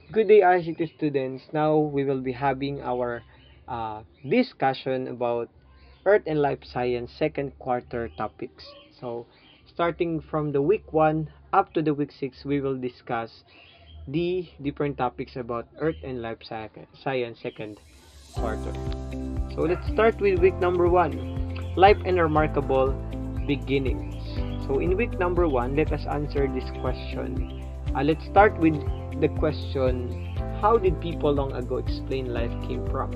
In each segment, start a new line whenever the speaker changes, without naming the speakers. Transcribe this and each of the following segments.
Good day, ICT students. Now we will be having our discussion about Earth and Life Science second quarter topics. So, starting from the week 1 up to the week 6, we will discuss the different topics about Earth and Life Science second quarter. So, let's start with week number 1, Life and Remarkable Beginnings. So, in week number 1, let us answer this question. Let's start with the question, how did people long ago explain life came from?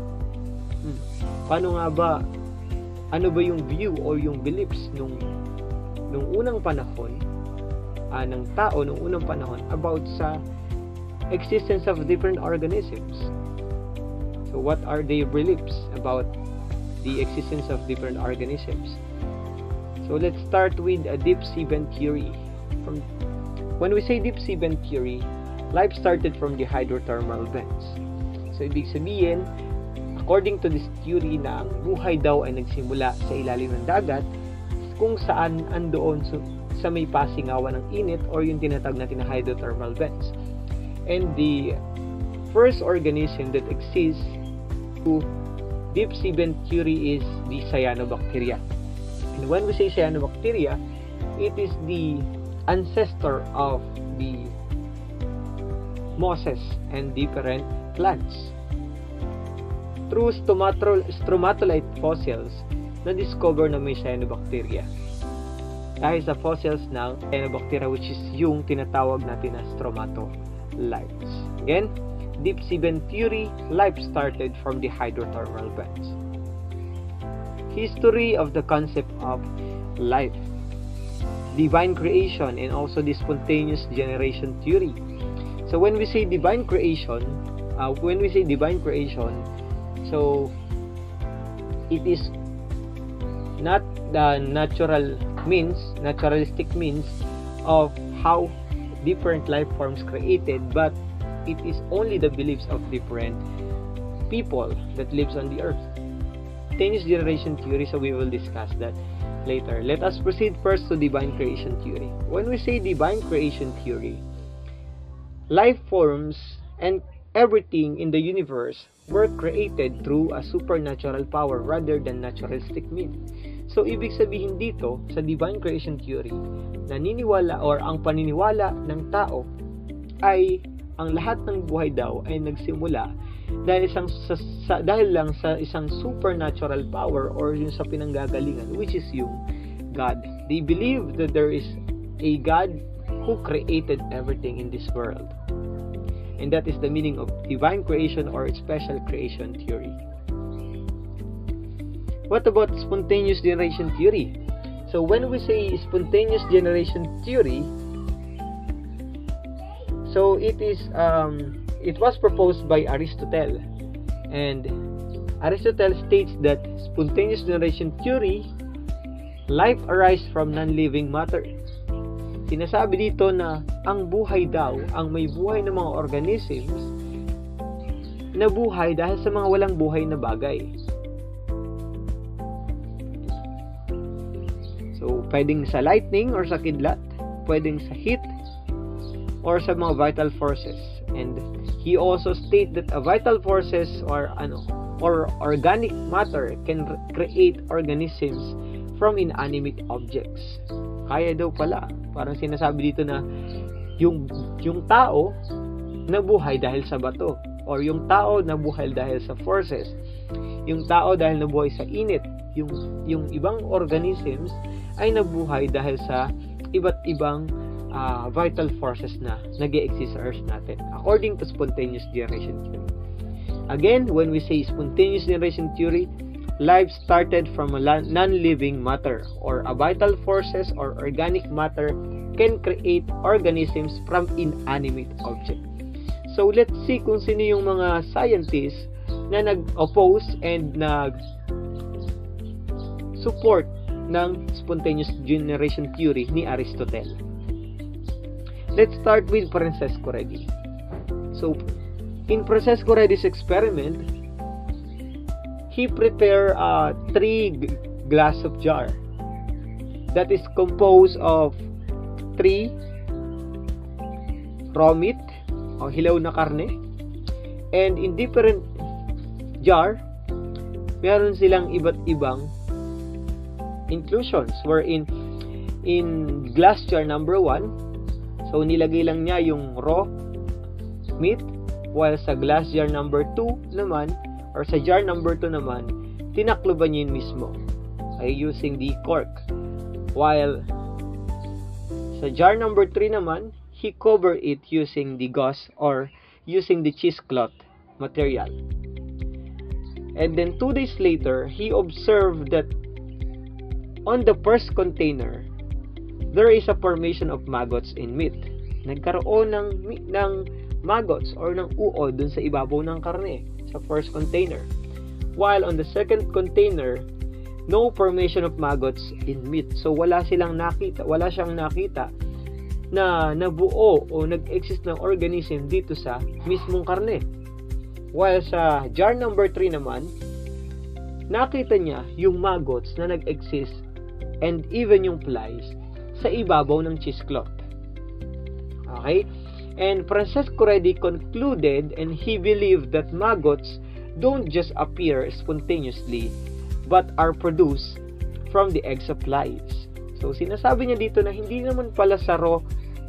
Paano nga ba, ano ba yung view o yung beliefs nung unang panahon ng tao nung unang panahon about sa existence of different organisms? So what are their beliefs about the existence of different organisms? So let's start with a deep sea vent theory. When we say deep sea vent theory, life started from the hydrothermal vents. So, ibig sabihin, according to this theory na ang buhay daw ay nagsimula sa ilalim ng dagat kung saan andoon sa may pasingawan ng init or yung tinatawag natin na hydrothermal vents. And the first organism that exists to deep sea vent theory is the cyanobacteria. And when we say cyanobacteria, it is the ancestor of the mosses and different plants. Through stromatolite fossils, na-discover na may cyanobacteria. Dahil sa fossils ng cyanobacteria, which is yung tinatawag natin na stromatolites. Again, deep sea vent theory, life started from the hydrothermal vents. History of the concept of life, divine creation, and also the spontaneous generation theory. So when we say divine creation, so it is not the naturalistic means of how different life forms created, but it is only the beliefs of different people that lives on the earth. Spontaneous generation theory, so we will discuss that later. Let us proceed first to divine creation theory. When we say divine creation theory, life forms and everything in the universe were created through a supernatural power rather than naturalistic means. So, ibig sabihin dito, sa divine creation theory, naniniwala or ang paniniwala ng tao ay ang lahat ng buhay daw ay nagsimula dahil lang sa isang supernatural power or yung sa pinanggagalingan, which is yung God. They believe that there is a God who created everything in this world. And that is the meaning of divine creation or special creation theory. What about spontaneous generation theory? So when we say spontaneous generation theory, so it was proposed by Aristotle. And Aristotle states that spontaneous generation theory, life arises from non-living matter. Sinasabi dito na ang buhay daw, ang may buhay na mga organisms na buhay dahil sa mga walang buhay na bagay. So, pwedeng sa lightning or sa kidlat, pwedeng sa heat, or sa mga vital forces. And he also state that vital forces or organic matter can create organisms from inanimate objects. Kaya daw pala. Parang sinasabi dito na yung tao nabuhay dahil sa bato, or yung tao nabuhay dahil sa forces, yung tao dahil nabuhay sa init, yung ibang organisms ay nabuhay dahil sa iba't ibang vital forces na nag-e-exist sa Earth natin, according to spontaneous generation theory. Again, when we say spontaneous generation theory, life started from a non-living matter, or a vital forces or organic matter can create organisms from inanimate object. So let's see kung sino yung mga scientists na nag-oppose and nag-support ng spontaneous generation theory ni Aristotle. Let's start with Francesco Redi. So in Francesco Redi's experiment, he prepared 3 glass of jar that is composed of 3 raw meat o hilaw na karne, And in different jar, meron silang iba't ibang inclusions, wherein in glass jar number 1, so nilagay lang niya yung raw meat, while sa glass jar number 2 naman, or sa jar number 2 naman, tinakloban niya yun mismo ay using the cork. While sa jar number 3 naman, he covered it using the gauze or using the cheesecloth material. And then 2 days later, he observed that on the first container, there is a formation of maggots in meat. Nagkaroon ng maggots or ng uod dun sa ibabaw ng karne sa first container. While on the second container, no formation of maggots in meat. So wala siyang nakita na nabuo o nag-exist ng organism dito sa mismong karne. While sa jar number 3 naman, nakita niya yung maggots na nag-exist and even yung flies sa ibabaw ng cheesecloth. Okay? And Francesco Redi concluded and he believed that maggots don't just appear spontaneously but are produced from the eggs of flies. So sinasabi niya dito na hindi naman pala sa raw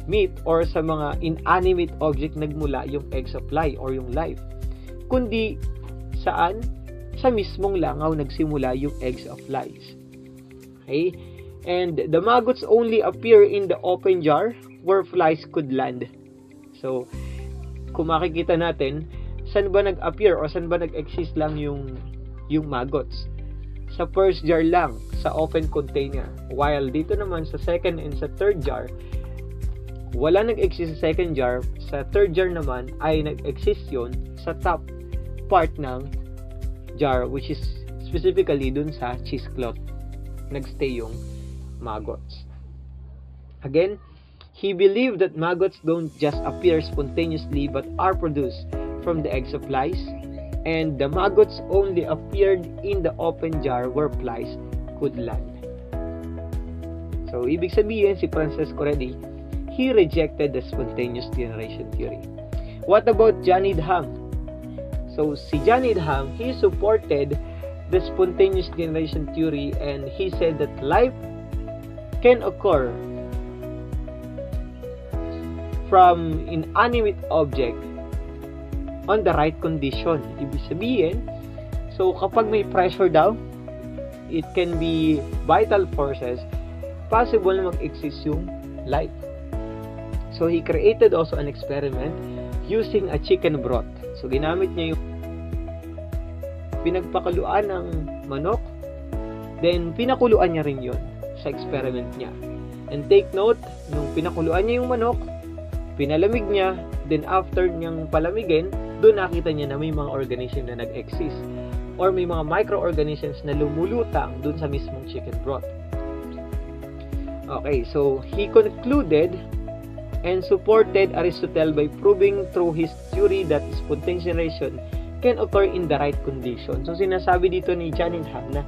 meat or sa mga inanimate object nagmula yung eggs of fly or yung life, kundi saan? Sa mismong langaw nagsimula yung eggs of flies. Okay? And the maggots only appear in the open jar where flies could land. So, kung makikita natin, saan ba nag-appear o saan ba nag-exist lang yung maggots? Sa first jar lang, sa open container. While dito naman sa second and sa third jar, wala nag-exist sa second jar. Sa third jar naman ay nag-exist yun sa top part ng jar, which is specifically dun sa cheesecloth. Nagstay yung maggots. Again, he believed that maggots don't just appear spontaneously but are produced from the eggs of flies, and the maggots only appeared in the open jar where flies could land. So, ibig sabihin, si Francesco Redi, he rejected the spontaneous generation theory. What about John Needham? So, si John Needham, he supported the spontaneous generation theory and he said that life can occur from inanimate object on the right condition. Ibig sabihin, so kapag may pressure daw, it can be vital forces, possible na mag-exist yung life. So he created also an experiment using a chicken broth. So ginamit niya yung pinagpakuluan ng manok, then pinakuluan niya rin yun sa experiment niya. And take note, nung pinakuluan niya yung manok, pinalamig niya, then after niyang palamigin, doon nakita niya na may mga organism na nag-exist or may mga microorganisms na lumulutang doon sa mismong chicken broth. Okay, so he concluded and supported Aristotle by proving through his theory that spontaneous generation can occur in the right condition. So sinasabi dito ni John Needham na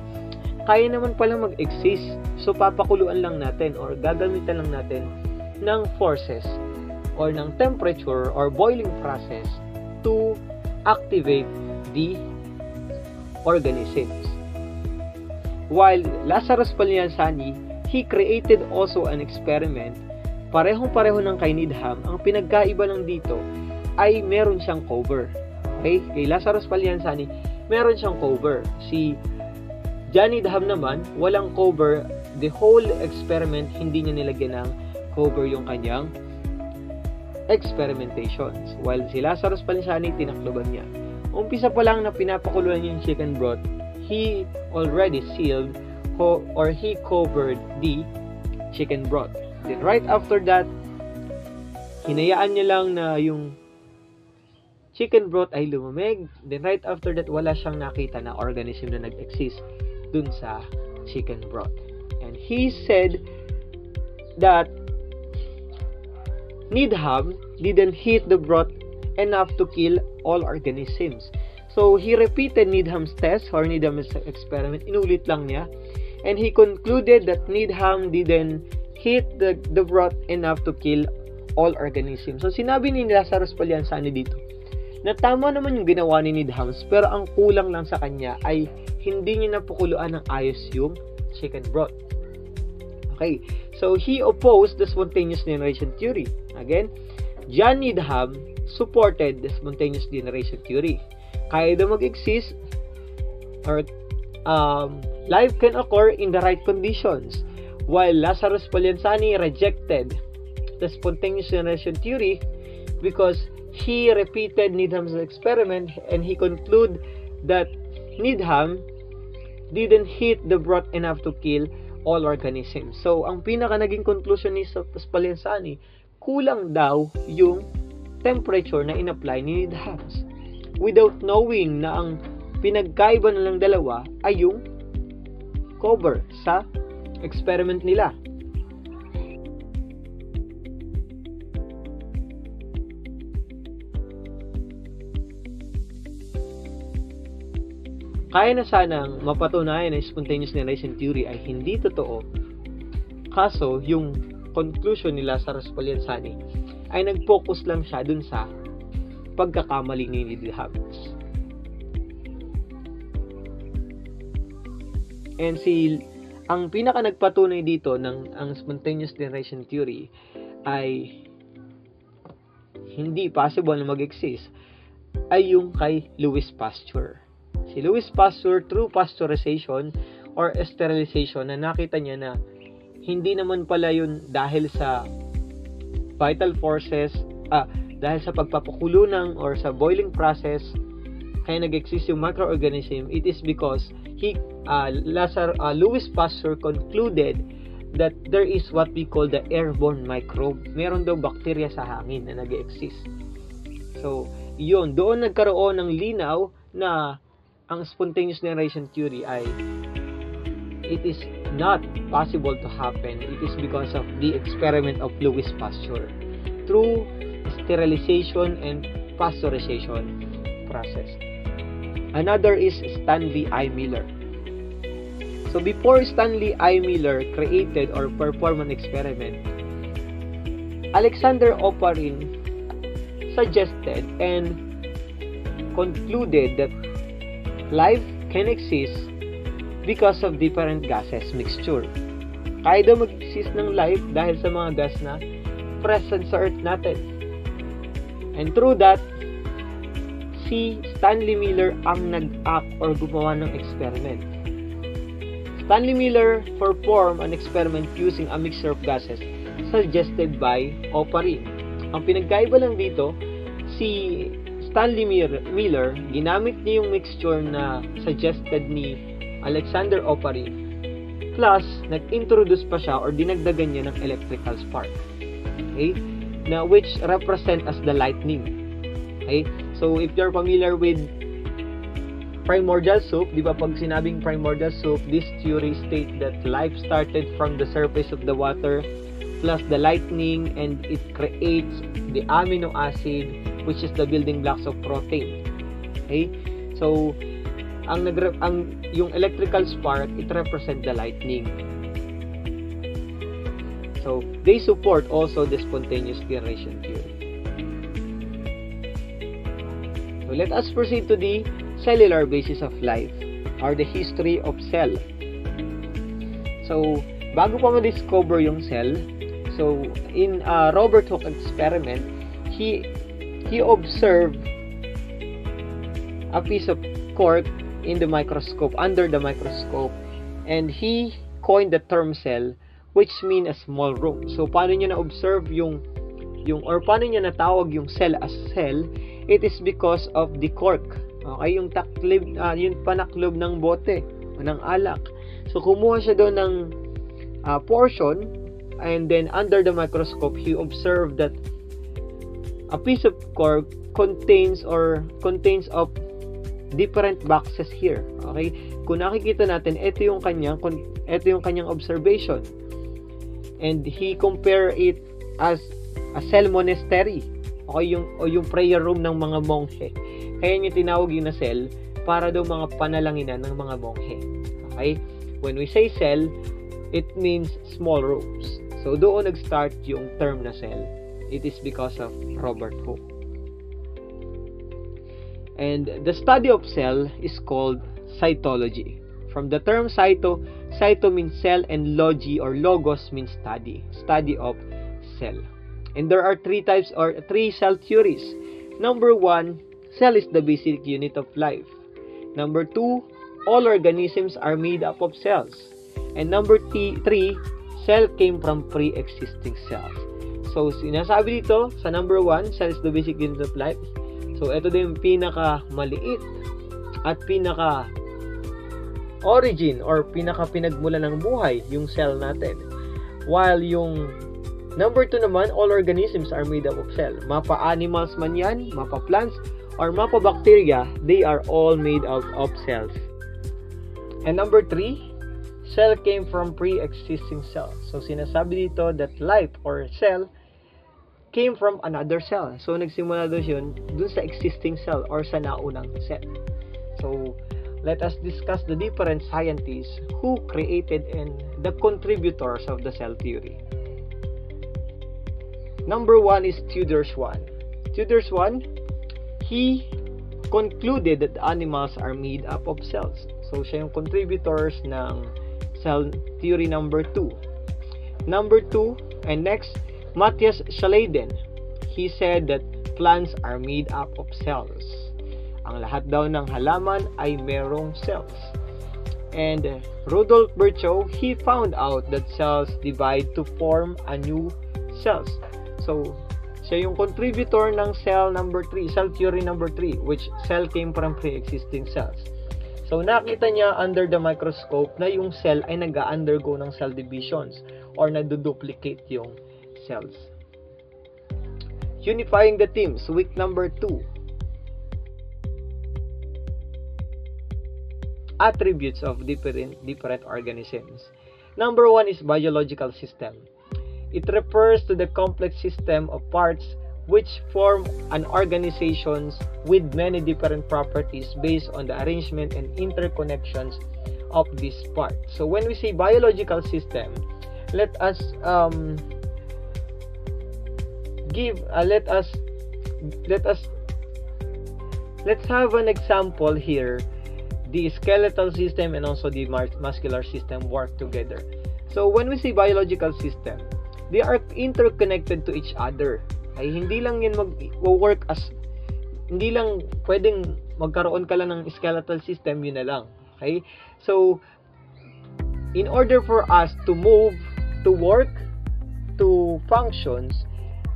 kaya naman palang mag-exist, so papakuluan lang natin or gagamitan lang natin ng forces or ng temperature or boiling process to activate the organisms. While Lazarus Spallanzani, he created also an experiment, parehong-pareho ng kay Needham, ang pinagkaiba lang dito ay meron siyang cover. Okay? Kay Lazarus Spallanzani, meron siyang cover. Si John Needham naman, walang cover. The whole experiment, hindi niya nilagyan ng cover yung kanyang experimentations. While si Lazarus Spallanzani, tinakloban niya. Umpisa pa lang na pinapakuluan niya yung chicken broth, he already sealed or he covered the chicken broth. Then right after that, hinayaan niya lang na yung chicken broth ay lumamig. Then right after that, wala siyang nakita na organism na nag-exist dun sa chicken broth. And he said that Needham didn't heat the broth enough to kill all organisms. So, he repeated Needham's test or Needham's experiment. Inulit lang niya. And he concluded that Needham didn't heat the broth enough to kill all organisms. So, sinabi ni Lazarus Spallanzani dito na tama naman yung ginawa ni Needhams, pero ang kulang lang sa kanya ay hindi niya napukuluan ng ayos yung chicken broth. Okay, so he opposed the spontaneous generation theory. Again, John Needham supported the spontaneous generation theory. Kaya daw mag-exist or life can occur in the right conditions, while Lazarus Poliansani rejected the spontaneous generation theory because he repeated Needham's experiment and he concluded that Needham didn't heat the broth enough to kill all organisms. So, ang pinaka naging conclusion ni Poliansani, kulang daw yung temperature na in-apply ni Needham, without knowing na ang pinagkaiba na lang dalawa ay yung cover sa experiment nila. Kaya na sanang mapatunayan na spontaneous generation theory ay hindi totoo, kaso yung conclusion ni Lazarus Poliansani ay nag-focus lang siya dun sa pagkakamali ni Needham. And ang pinaka nagpatunay dito ng ang spontaneous generation theory ay hindi possible na mag-exist ay yung kay Louis Pasteur. Si Louis Pasteur, through pasteurization or sterilization, na nakita niya na hindi naman pala yun dahil sa vital forces, dahil sa pagpapakulo ng or sa boiling process kaya nag-exist yung microorganism. It is because Louis Pasteur concluded that there is what we call the airborne microbe. Meron daw bakterya sa hangin na nag-exist. So, yun, doon nagkaroon ng linaw na ang spontaneous generation theory ay it is not possible to happen. It is because of the experiment of Louis Pasteur through sterilization and pasteurization process. Another is Stanley I. Miller. So before Stanley I. Miller created or performed an experiment, Alexander Oparin suggested and concluded that life can exist because of different gases mixture. Kaya daw mag-exist ng life dahil sa mga gas na present sa Earth natin. And through that, si Stanley Miller ang nag-act or gumawa ng experiment. Stanley Miller performed an experiment using a mixture of gases suggested by Oparin. Ang pinagkaiba lang dito, si Stanley Miller, ginamit niya yung mixture na suggested ni Alexander Oparin, plus nag-introduce pa siya or dinagdagan niya ng electrical spark, okay, na which represent as the lightning. Okay, so if you're familiar with primordial soup, di ba pag sinabing primordial soup, this theory states that life started from the surface of the water plus the lightning, and it creates the amino acid, which is the building blocks of protein. Okay? So, yung electrical spark, it represent the lightning. So, they support also the spontaneous generation theory. So, let us proceed to the cellular basis of life or the history of cell. So, bago pa ma-discover yung cell, so in Robert Hooke experiment, he observed a piece of cork in the microscope, under the microscope, and he coined the term cell, which mean a small room. So paano niya na-observe yung or paano niya natawag yung cell as cell? It is because of the cork. Okay, yung taklib, yung panaklob ng bote o ng alak. So kumuha siya doon ng portion, and then under the microscope, he observed that a piece of cork contains of different boxes here. Okay? Kung nakikita natin, ito yung kanyang observation. And he compared it as a cell monastery. Okay, yung prayer room ng mga monghe. Kaya niya tinawag yung na cell para daw mga panalanginan ng mga monghe. Okay? When we say cell, it means small rooms. So, doon nag-start yung term na cell. It is because of Robert Hooke. And the study of cell is called cytology. From the term cyto means cell, and logy or logos means study of cell. And there are three types or three cell theories. Number 1, cell is the basic unit of life. Number 2, all organisms are made up of cells. And number 3, cell came from pre-existing cells. So, sinasabi dito sa number 1, cell is the basic unit of life. So, ito din yung pinaka-maliit at pinaka-origin or pinaka-pinagmula ng buhay, yung cell natin. While yung number 2 naman, all organisms are made up of cell. Mapa-animals man yan, mapa-plants, or mapa-bacteria, they are all made out of cells. And number 3, cell came from pre-existing cells. So, sinasabi dito that life or cell came from another cell. So, nagsimula doon sa existing cell or sa naunang cell. So, let us discuss the different scientists who created and the contributors of the cell theory. Number 1 is Tudor Swan. Tudor Swan, he concluded that animals are made up of cells. So, siya yung contributors ng cell theory number 2. Number 2, and next, Matthias Schleiden. He said that plants are made up of cells. Ang lahat daw ng halaman ay merong cells. And Rudolf Virchow, he found out that cells divide to form a new cells. So, siya yung contributor ng cell number 3, cell theory number 3, which cell came from pre-existing cells. So, nakita niya under the microscope na yung cell ay nag-undergo ng cell divisions or naduduplicate yung cells. Unifying the teams, week number 2. Attributes of different organisms. Number 1 is biological system. It refers to the complex system of parts which form an organization with many different properties based on the arrangement and interconnections of these parts. So when we say biological system, let's have an example here. The skeletal system and also the muscular system work together. So when we say biological system, they are interconnected to each other. Ay hindi lang yan mag-work as, hindi lang pwedeng magkaroon ka lang ng skeletal system, yun na lang. Okay? So, in order for us to move, to work, to functions,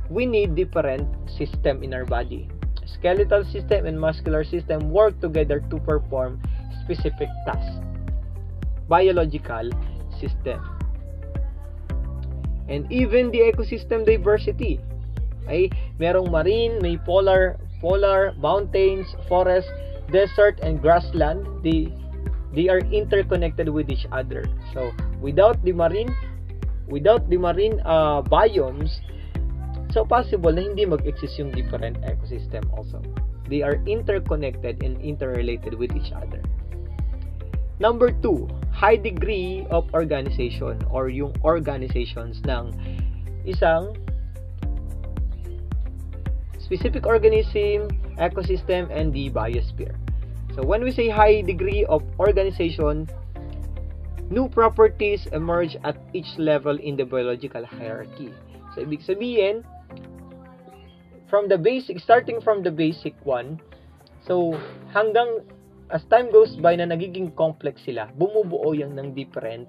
we need different system in our body. Skeletal system and muscular system work together to perform specific tasks. Biological system. And even the ecosystem diversity. Ay, merong marine, may polar, mountains, forest, desert, and grassland. They are interconnected with each other. So, without the marine biomes, so possible na hindi mag-exist yung different ecosystem also. They are interconnected and interrelated with each other. Number 2, high degree of organization or yung organizations ng isang specific organism, ecosystem, and the biosphere. So when we say high degree of organization, new properties emerge at each level in the biological hierarchy. So ibig sabihin, starting from the basic one, so hanggang as time goes by na nagiging complex sila, bumubuo yan ng different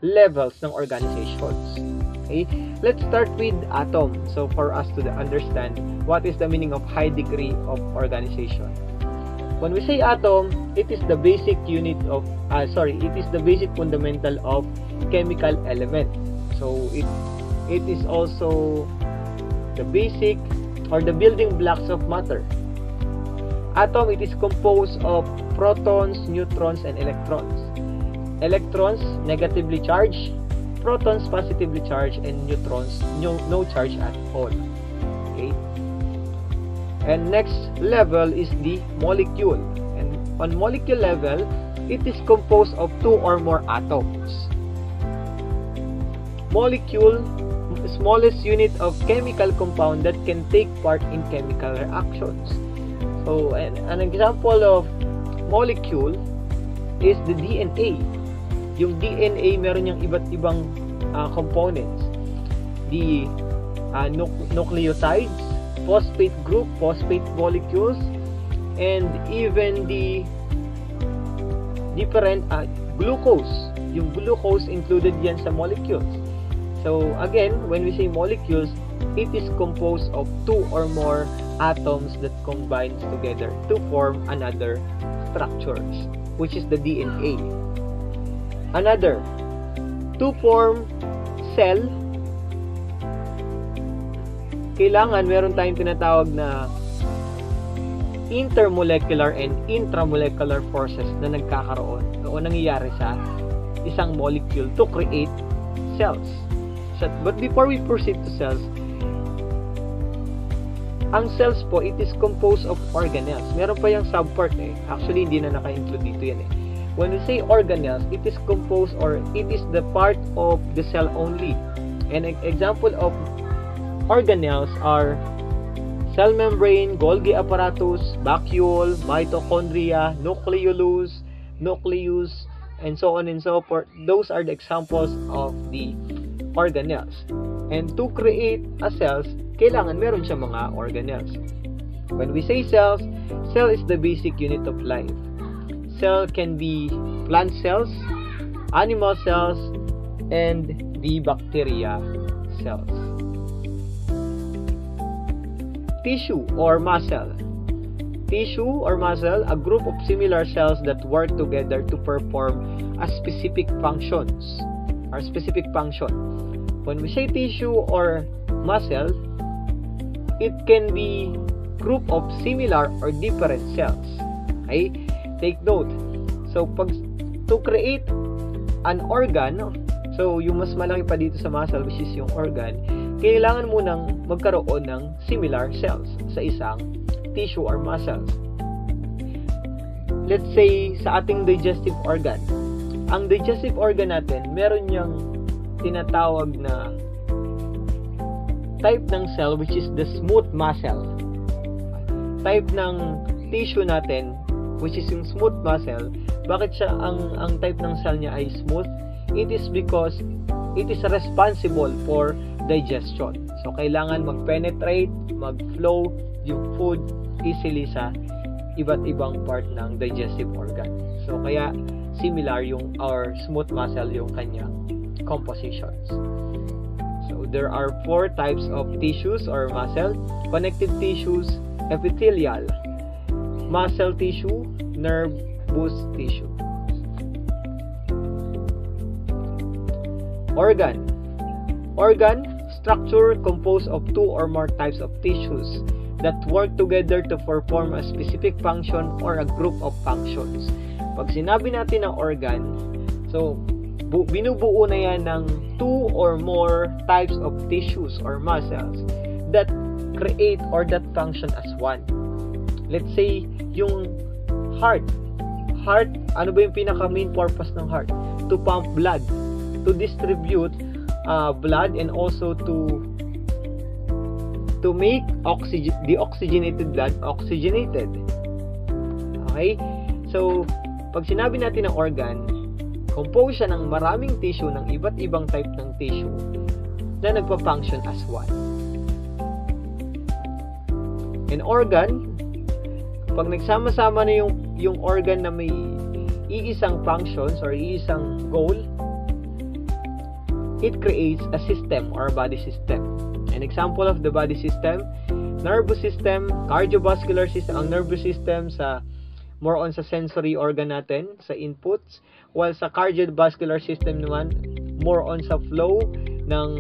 levels ng organizations. Okay? Let's start with atom. So for us to understand what is the meaning of high degree of organization. When we say atom, it is the basic unit of it is the basic fundamental of chemical element. So it is also the basic or the building blocks of matter. Atom, it is composed of protons, neutrons, and electrons. Electrons negatively charged, protons positively charged, and neutrons no charge at all. Okay. And next level is the molecule. And on molecule level, it is composed of 2 or more atoms. the smallest unit of chemical compound that can take part in chemical reactions. So, an example of molecule is the DNA. Yung DNA, meron yung iba't ibang components. The nucleotides, phosphate group, phosphate molecules, and even the different glucose. Yung glucose included yan sa molecules. So again, when we say molecules, it is composed of two or more atoms that combines together to form another structures, which is the DNA. Another, to form cell, kailangan meron tayong tinatawag na intermolecular and intramolecular forces na nagkakaroon o nangyayari sa isang molecule to create cells. But before we proceed to cells, ang cells po, it is composed of organelles. Meron pa yung subpart eh. Actually, hindi na naka-include dito yan eh. When we say organelles, it is composed or it is the part of the cell only. An example of organelles are cell membrane, Golgi apparatus, vacuole, mitochondria, nucleus, and so on and so forth. Those are the examples of the organelles. And to create a cells, kailangan meron siya mga organelles. When we say cells, cell is the basic unit of life. Cell can be plant cells, animal cells, and the bacteria cells. Tissue or muscle. Tissue or muscle, a group of similar cells that work together to perform a specific functions or specific function. When we say tissue or muscle, it can be group of similar or different cells. Okay? Take note. So, to create an organ, so yung mas malaki pa dito sa muscle, which is yung organ, kailangan mo nang magkaroon ng similar cells sa isang tissue or muscles. Let's say, sa ating digestive organ. Ang digestive organ natin, meron yung tinatawag na type ng cell which is the smooth muscle. Type ng tissue natin which is yung smooth muscle. Bakit siya ang type ng cell niya ay smooth? It is because it is responsible for digestion. So kailangan mag-penetrate, mag-flow yung food easily sa iba't ibang part ng digestive organ. So kaya similar yung or smooth muscle yung kanyang compositions. So there are 4 types of tissues or muscle: connective tissues, epithelial, muscle tissue, nervous tissue. Organ. Organ, structure composed of 2 or more types of tissues that work together to perform a specific function or a group of functions. Pag sinabi natin na organ, so binubuo na yan ng 2 or more types of tissues or muscles that create or that function as one. Let's say, yung heart. Heart, ano ba yung pinaka-main purpose ng heart? To pump blood, to distribute blood, and also to make deoxygenated blood oxygenated. Okay? So, pag sinabi natin ng organ, compose siya ng maraming tissue, ng iba't ibang type ng tissue na nagpa-function as one. An organ, pag nagsama-sama na yung organ na may iisang functions or iisang goal, it creates a system or a body system. An example of the body system, nervous system, cardiovascular system. Ang nervous system more on sa sensory organ natin, sa inputs, while sa cardiovascular system naman, more on sa flow ng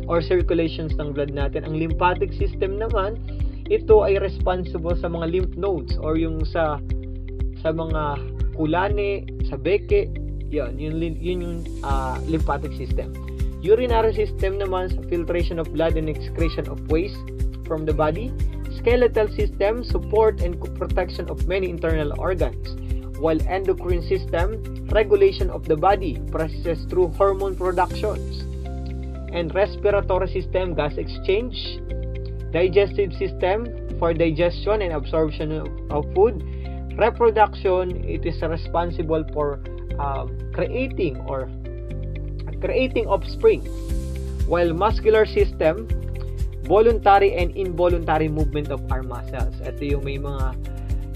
or circulations ng blood natin. Ang lymphatic system naman, ito ay responsible sa mga lymph nodes or yung sa mga kulane, sa beke, yun yung lymphatic system. Urinary system naman sa filtration of blood and excretion of waste from the body. Skeletal system, support and protection of many internal organs. While endocrine system, regulation of the body, processes through hormone productions. and respiratory system, gas exchange. Digestive system, for digestion and absorption of food. Reproduction, it is responsible for creating offspring. While muscular system, voluntary and involuntary movement of our muscles. Ito yung may mga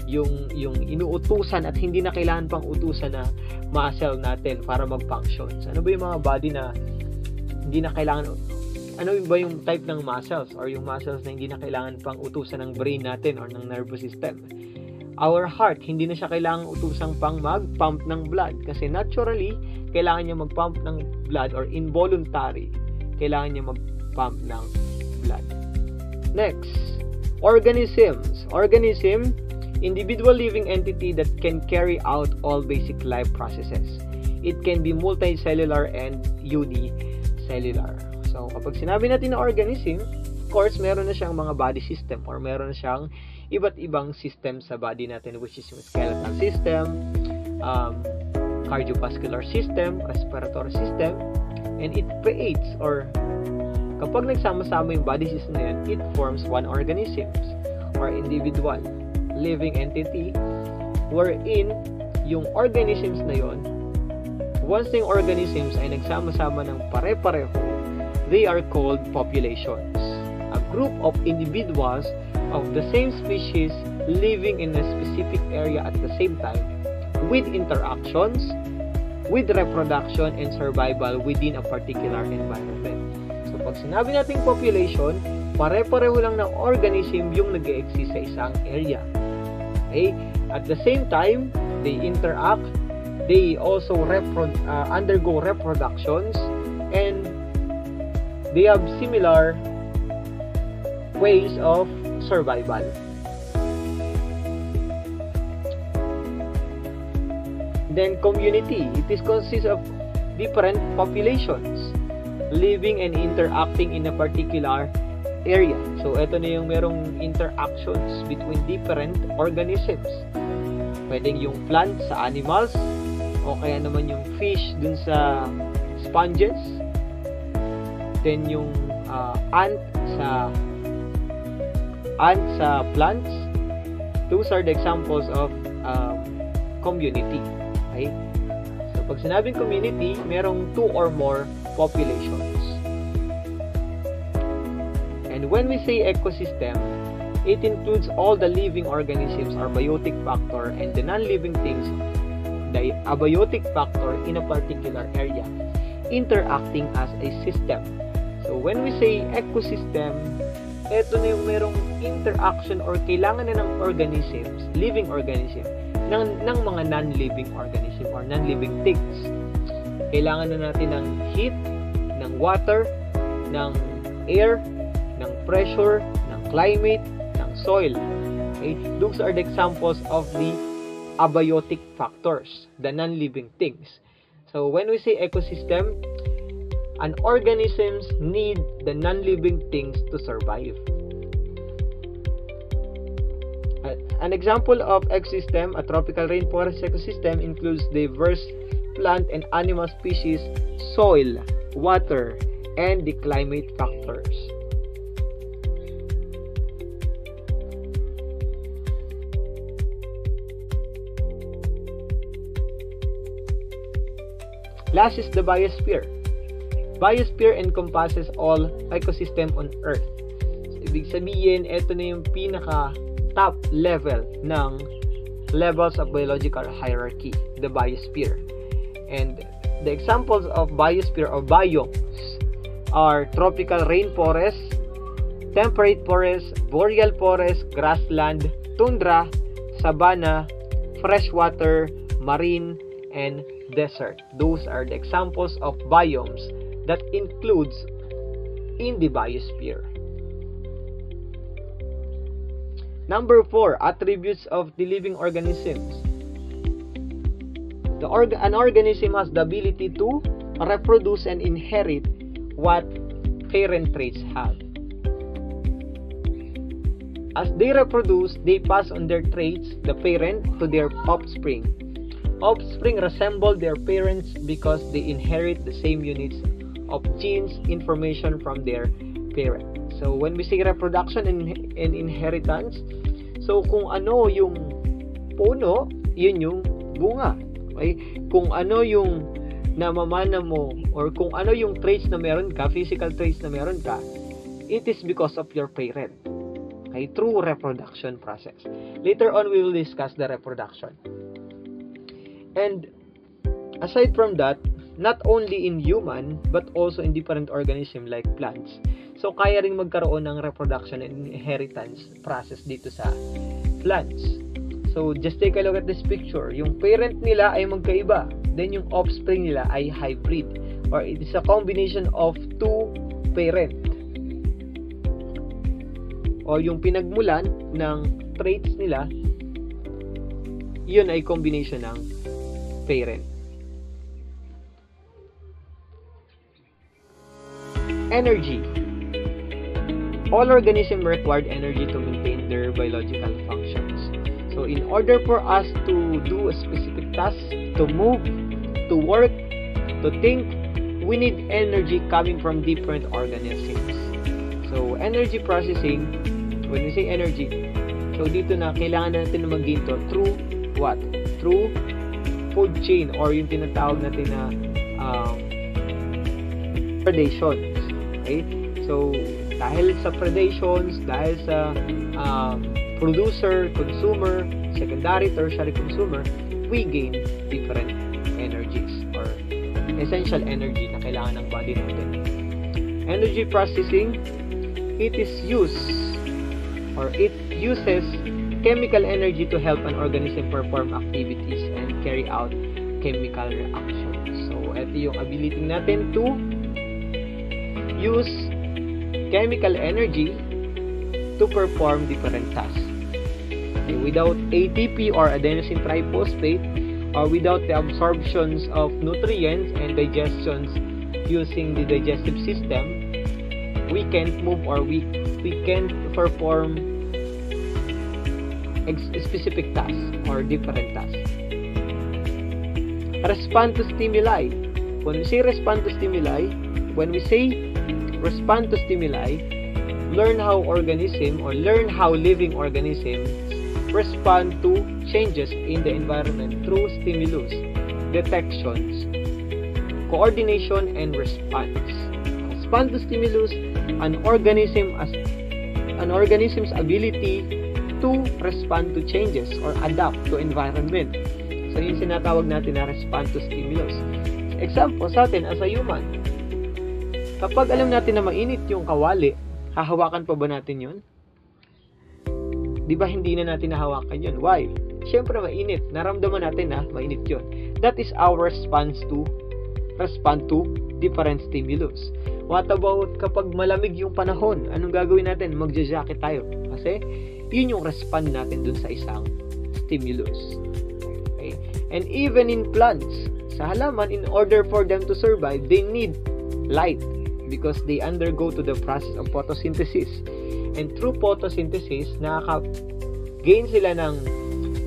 yung inuutusan at hindi na kailangan pang utusan na muscle natin para mag-function. Ano ba yung mga body na hindi na kailangan, ano ba yung type ng muscles or yung muscles na hindi na kailangan pang utusan ng brain natin or ng nervous system? Our heart, hindi na siya kailangan utusang pang mag-pump ng blood kasi naturally, kailangan niya mag-pump ng blood or involuntary, kailangan niya mag-pump ng blood. Next, organisms. Organism, individual living entity that can carry out all basic life processes. It can be multicellular and unicellular. So, kapag sinabi natin na organism, of course, meron na siyang mga body system or meron na siyang iba't ibang system sa body natin, which is yung skeletal system, cardiovascular system, respiratory system, and it creates or kapag nagsama-sama yung body system na yun, it forms one organism or individual living entity wherein yung organisms na yun, once yung organisms ay nagsama-sama ng pare-pareho, they are called populations. A group of individuals of the same species living in a specific area at the same time with interactions, with reproduction and survival within a particular environment. So pag sinabi nating population, pare-pareho lang ng organism yung nag-e-exist sa isang area. Okay? At the same time, they interact, they also undergo reproductions, and they have similar ways of survival. Then community, it is consists of different populations living and interacting in a particular area. So ito na yung merong interactions between different organisms. Pwedeng yung plant sa animals o kaya naman yung fish dun sa sponges. Then yung ant sa plants. Those are the examples of community. Okay? So, pag sinabing community, merong two or more populations. And when we say ecosystem, it includes all the living organisms or biotic factor and the non-living things, the abiotic factor in a particular area, interacting as a system. So, when we say ecosystem, eto na yung merong interaction or kailangan na ng organisms, living organism, ng mga non-living organism or non-living things. Kailangan na natin ng heat, ng water, ng air, ng pressure, ng climate, ng soil. Okay? Those are the examples of the abiotic factors, the non-living things. So, when we say ecosystem, an organisms need the non-living things to survive. An example of ecosystem, a tropical rainforest ecosystem, includes diverse plant and animal species, soil, water, and the climate factors. Last is the biosphere. Biosphere encompasses all ecosystem on Earth. So, ibig sabihin, ito na yung pinaka top level ng levels of biological hierarchy, the biosphere. And the examples of biosphere or biomes are tropical rainforest, temperate forest, boreal forest, grassland, tundra, savanna, freshwater, marine, and desert. Those are the examples of biomes that includes in the biosphere. Number 4, attributes of the living organisms. An organism has the ability to reproduce and inherit what parent traits have. As they reproduce, they pass on their traits, the parent, to their offspring. Offspring resemble their parents because they inherit the same units of genes information from their parent. So when we say reproduction and inheritance, so kung ano yung puno, yun yung bunga. Okay? Kung ano yung namamana mo, or kung ano yung traits na meron ka, physical traits na meron ka, it is because of your parent. Okay? Through reproduction process. Later on, we will discuss the reproduction. And aside from that, not only in human, but also in different organism like plants. So, kaya rin magkaroon ng reproduction and inheritance process dito sa plants. So, just take a look at this picture. Yung parent nila ay magkaiba. Then, yung offspring nila ay hybrid. Or it is a combination of two parent. O yung pinagmulan ng traits nila, yun ay combination ng parent. Energy. All organisms required energy to maintain their biological functions. So in order for us to do a specific task, to move, to work, to think, we need energy coming from different organisms. So energy processing, when we say energy, so dito na kailangan natin na mag-gain to through what? Through food chain, or yung tinatawag natin na predations. Okay? So dahil sa predations, dahil sa producer, consumer, secondary, tertiary consumer, we gain different energies or essential energy na kailangan ng body natin. Energy processing, it is used or it uses chemical energy to help an organism perform activities and carry out chemical reactions. So, ito yung ability natin to use chemical energy to perform different tasks. Okay, without ATP or adenosine triphosphate, or without the absorptions of nutrients and digestions using the digestive system, we can't move or we can't perform specific tasks or different tasks. Respond to stimuli. When we say respond to stimuli, learn how living organisms respond to changes in the environment through stimulus, detections, coordination, and response. Respond to stimulus, an organism's ability to respond to changes or adapt to environment. So, yung sinatawag natin na respond to stimulus. Example sa atin as a human, kapag alam natin na mainit yung kawali, hahawakan pa ba natin yun? Di ba hindi na natin nahawakan yun? Why? Siyempre mainit. Naramdaman natin na mainit yun. That is our response to respond to different stimulus. What about kapag malamig yung panahon? Anong gagawin natin? Magja-jacket tayo. Kasi yun yung respond natin dun sa isang stimulus. Okay? And even in plants, sa halaman, in order for them to survive, they need light because they undergo to the process of photosynthesis. And through photosynthesis, nakaka-gain sila ng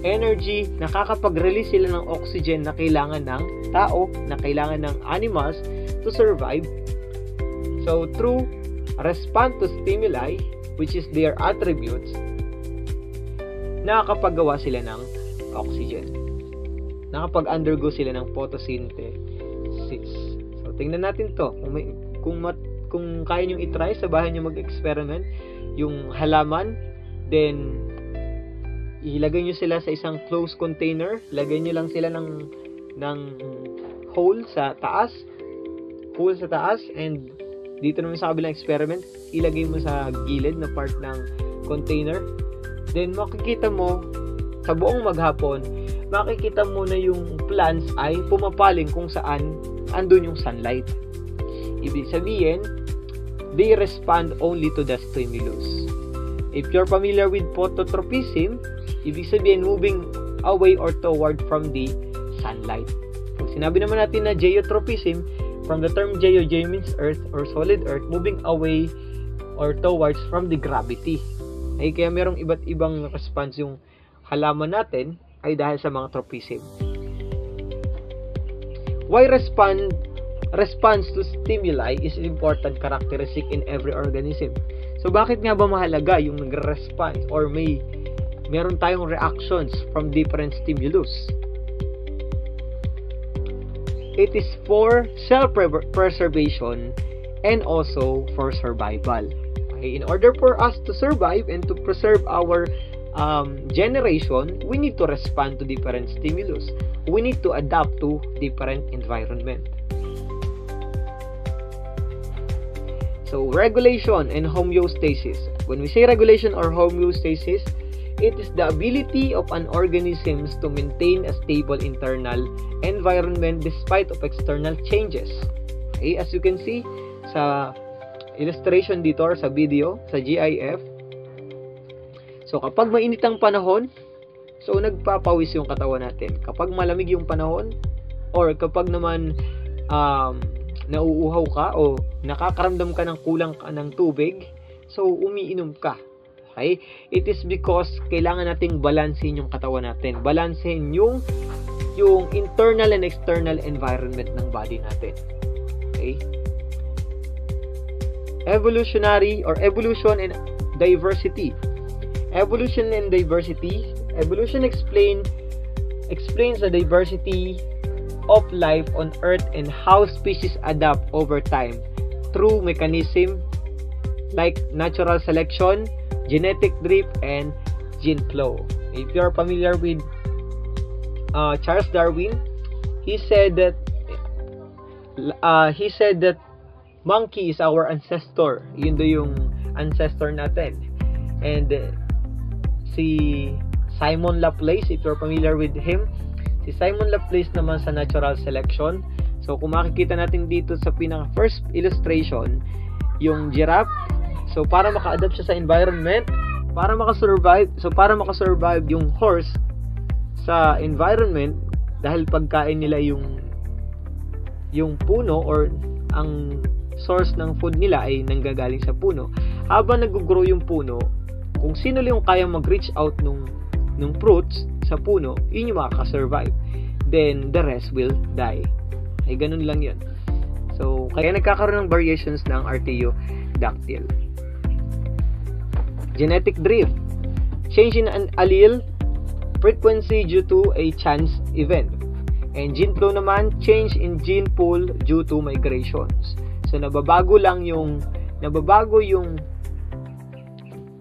energy, nakakapag-release sila ng oxygen na kailangan ng tao, na kailangan ng animals to survive. So, through respond to stimuli, which is their attributes, nakakapagawa sila ng oxygen. Nakapag-undergo sila ng photosynthesis. So, tingnan natin to. Kung kaya nyo itry, sa bahay nyo mag-experiment, yung halaman, then ilagay nyo sila sa isang closed container, lagay nyo lang sila ng hole sa taas, and dito naman sa kabilang experiment, ilagay mo sa gilid na part ng container, then makikita mo sa buong maghapon, makikita mo na yung plants ay pumapaling kung saan andun yung sunlight. Ibig sabihin, they respond only to the stimulus. If you're familiar with phototropism, ibig sabihin moving away or toward from the sunlight. Kung sinabi naman natin na geotropism, from the term geo means earth or solid earth, moving away or towards from the gravity. Ay kaya merong iba't ibang response yung halaman natin ay dahil sa mga tropism. Why respond response to stimuli is an important characteristic in every organism. So, bakit nga ba mahalaga yung nagre-response or meron tayong reactions from different stimulus? It is for self-preservation and also for survival. Okay? In order for us to survive and to preserve our generation, we need to respond to different stimulus. We need to adapt to different environment. So, regulation and homeostasis. When we say regulation or homeostasis, it is the ability of an organism to maintain a stable internal environment despite of external changes. Okay, as you can see sa illustration dito or sa video, sa GIF. So, kapag mainit ang panahon, so nagpapawis yung katawan natin. Kapag malamig yung panahon, or kapag naman nauuhaw ka o nakakaramdam ka ng kulang ka ng tubig, so umiinom ka. Okay? It is because kailangan nating balansin yung katawan natin. Balansin yung internal and external environment ng body natin. Okay? Evolutionary or evolution and diversity. Evolution and diversity. Evolution explains the diversity of life on Earth and how species adapt over time through mechanism like natural selection, genetic drift, and gene flow. If you are familiar with Charles Darwin, he said that monkey is our ancestor. Yun do yung ancestor natin. And si Simon Laplace, if you're familiar with him, si Simon Laplace naman sa natural selection. So kung makikita natin dito sa pinaka first illustration, yung giraffe, so para maka-adapt siya sa environment, para maka-survive yung horse sa environment, dahil pagkain nila yung puno or ang source ng food nila ay nanggagaling sa puno. Habang nag-grow yung puno, kung sino lang yung kaya mag-reach out nung fruits sa puno, yun yung makaka-survive. Then, the rest will die. Ay, ganun lang yun. So, kaya nagkakaroon ng variations ng artiodactyl. Genetic drift. Change in an allele frequency due to a chance event. And gene flow naman, change in gene pool due to migrations. So, nababago yung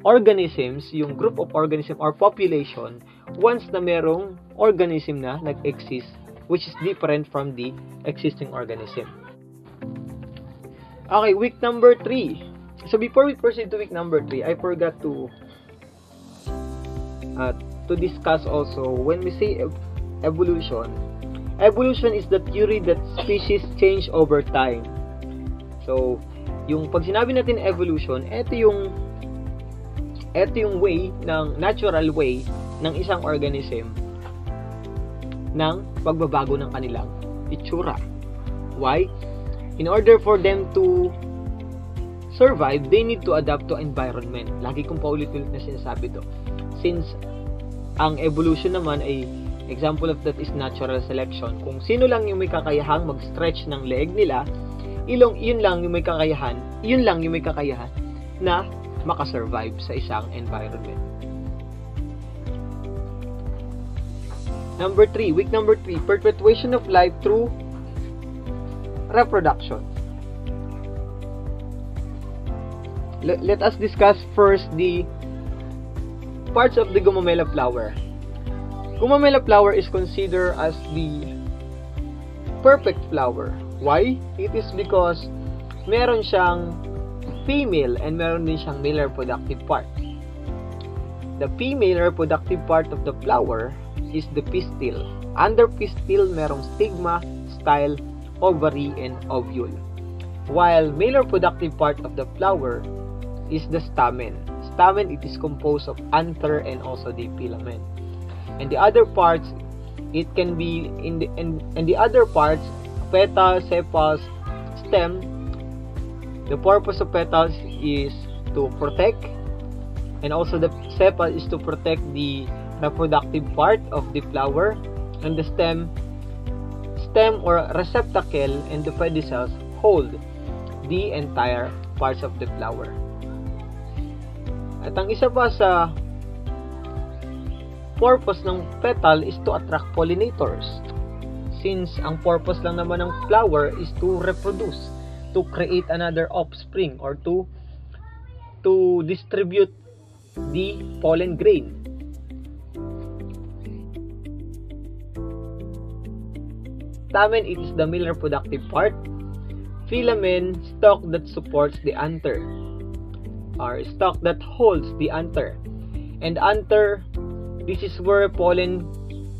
organisms, yung group of organism or population, once na merong organism na nag-exist, which is different from the existing organism. Okay, week number 3. So before we proceed to week number 3, I forgot to discuss also, when we say evolution is the theory that species change over time. So, yung pag sinabi natin evolution, ito yung way natural way ng isang organism ng pagbabago ng kanilang itsura. Why? In order for them to survive, they need to adapt to environment. Lagi kong paulit-ulit na sinasabi to. Since ang evolution naman ay example of that is natural selection. Kung sino lang yung may kakayahang mag-stretch ng leg nila, yun lang yung may kakayahan na makasurvive sa isang environment. Week number 3, perpetuation of life through reproduction. Let us discuss first the parts of the gumamela flower. Gumamela flower is considered as the perfect flower. Why? It is because meron siyang female and meron din siyang male reproductive part. The female reproductive part of the flower is the pistil. Under pistil, merong stigma, style, ovary, and ovule. While male reproductive part of the flower is the stamen. Stamen, it is composed of anther and also the filament. And the other parts, it can be in the other parts, petals, sepals, stem. The purpose of petals is to protect, and also the sepal is to protect the reproductive part of the flower, and the stem stem or receptacle and the pedicels hold the entire parts of the flower. At ang isa pa sa purpose ng petal is to attract pollinators. Since ang purpose lang naman ng flower is to reproduce, to create another offspring, or to distribute the pollen grain. Stamen, it is the male reproductive part. Filamen, stalk that supports the anther, or stalk that holds the anther. And anther, this is where pollen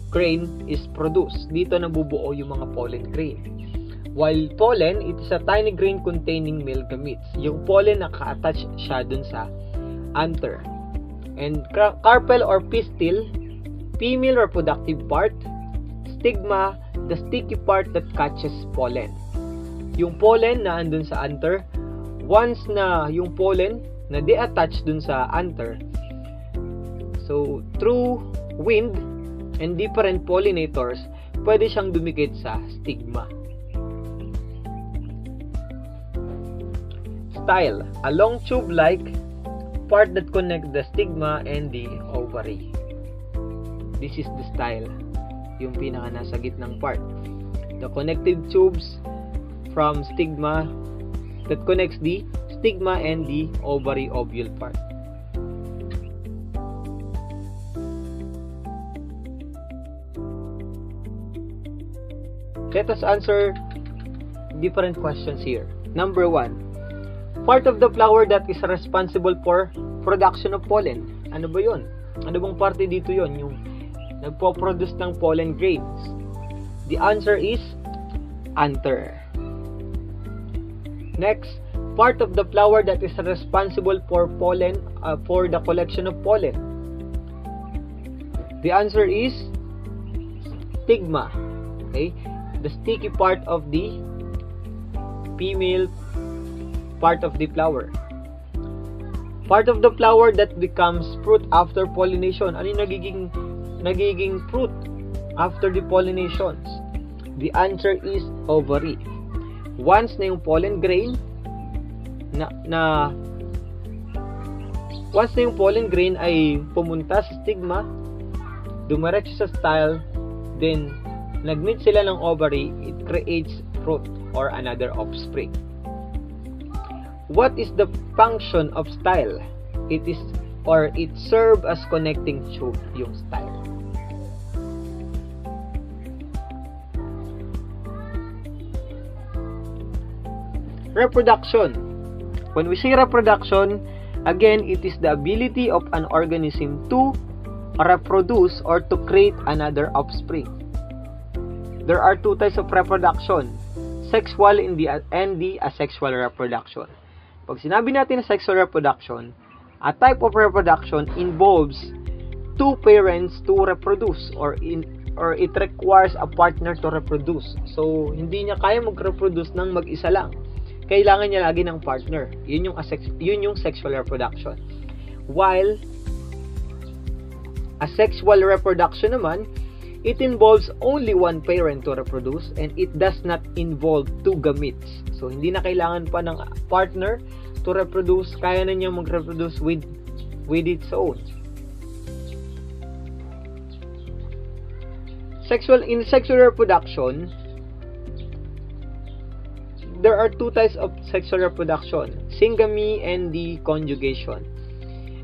grain is produced. Dito nabubuo yung mga pollen grain. While pollen, it is a tiny grain containing male gametes. Yung pollen naka-attach siya dun sa anther. And carpel or pistil, female reproductive part. Stigma, the sticky part that catches pollen. Yung pollen na andun sa anther, once na yung pollen na de-attach dun sa anther, so through wind and different pollinators, pwede siyang dumikit sa stigma. Style, a long tube-like part that connects the stigma and the ovary. This is the style, yung pinaka nasa gitnang part. The connective tubes from stigma that connects the stigma and the ovary ovule part. Let us answer different questions here. Number 1. Part of the flower that is responsible for production of pollen. Ano ba yun? Ano bang parte dito yon? Yung nagpo-produce ng pollen grains. The answer is anther. Next, part of the flower that is responsible for pollen, for the collection of pollen. The answer is stigma. Okay? The sticky part of the female part of the flower. Part of the flower that becomes fruit after pollination. Ano yung nagiging fruit after the pollinations? The answer is ovary. Once na yung pollen grain once na yung pollen grain ay pumunta sa stigma, dumiretso sa style, then nag-meet sila ng ovary, it creates fruit or another offspring. What is the function of style? It serves as connecting tube, yung style. Reproduction. When we say reproduction, again, it is the ability of an organism to reproduce or to create another offspring. There are two types of reproduction, sexual and the asexual reproduction. Pag sinabi natin na sexual reproduction, a type of reproduction involves two parents to reproduce or it requires a partner to reproduce. So, hindi niya kaya mag-reproduce ng mag-isa lang. Kailangan niya lagi ng partner. Yun yung sexual reproduction. While asexual reproduction naman, it involves only one parent to reproduce and it does not involve two gametes. So, hindi na kailangan pa ng partner to reproduce. Kaya na niya mag-reproduce with its own. In sexual reproduction, there are two types of sexual reproduction, syngamy and the conjugation.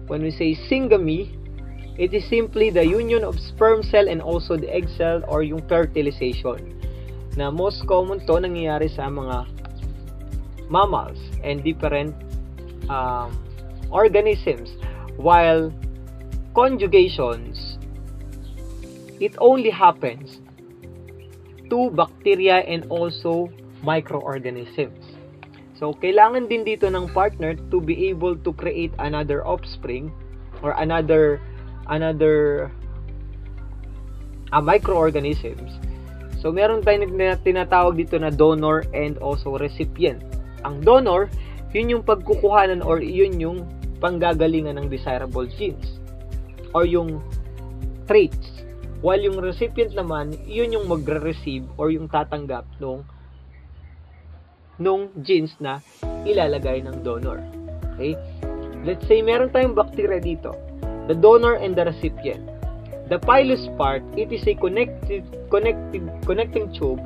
When we say syngamy, it is simply the union of sperm cell and also the egg cell or yung fertilization. Na most common to nangyayari sa mga mammals and different organisms. While conjugations, it only happens to bacteria and also microorganisms. So, kailangan din dito ng partner to be able to create another offspring or another microorganisms. So, meron tayong tinatawag dito na donor and also recipient. Ang donor, yun yung pagkukuhanan or yun yung panggagalingan ng desirable genes or yung traits While yung recipient naman, yun yung magre-receive or yung tatanggap nung genes na ilalagay ng donor. Okay? Let's say meron tayong bacteria dito. The donor and the recipient. The pilus part, it is a connecting tube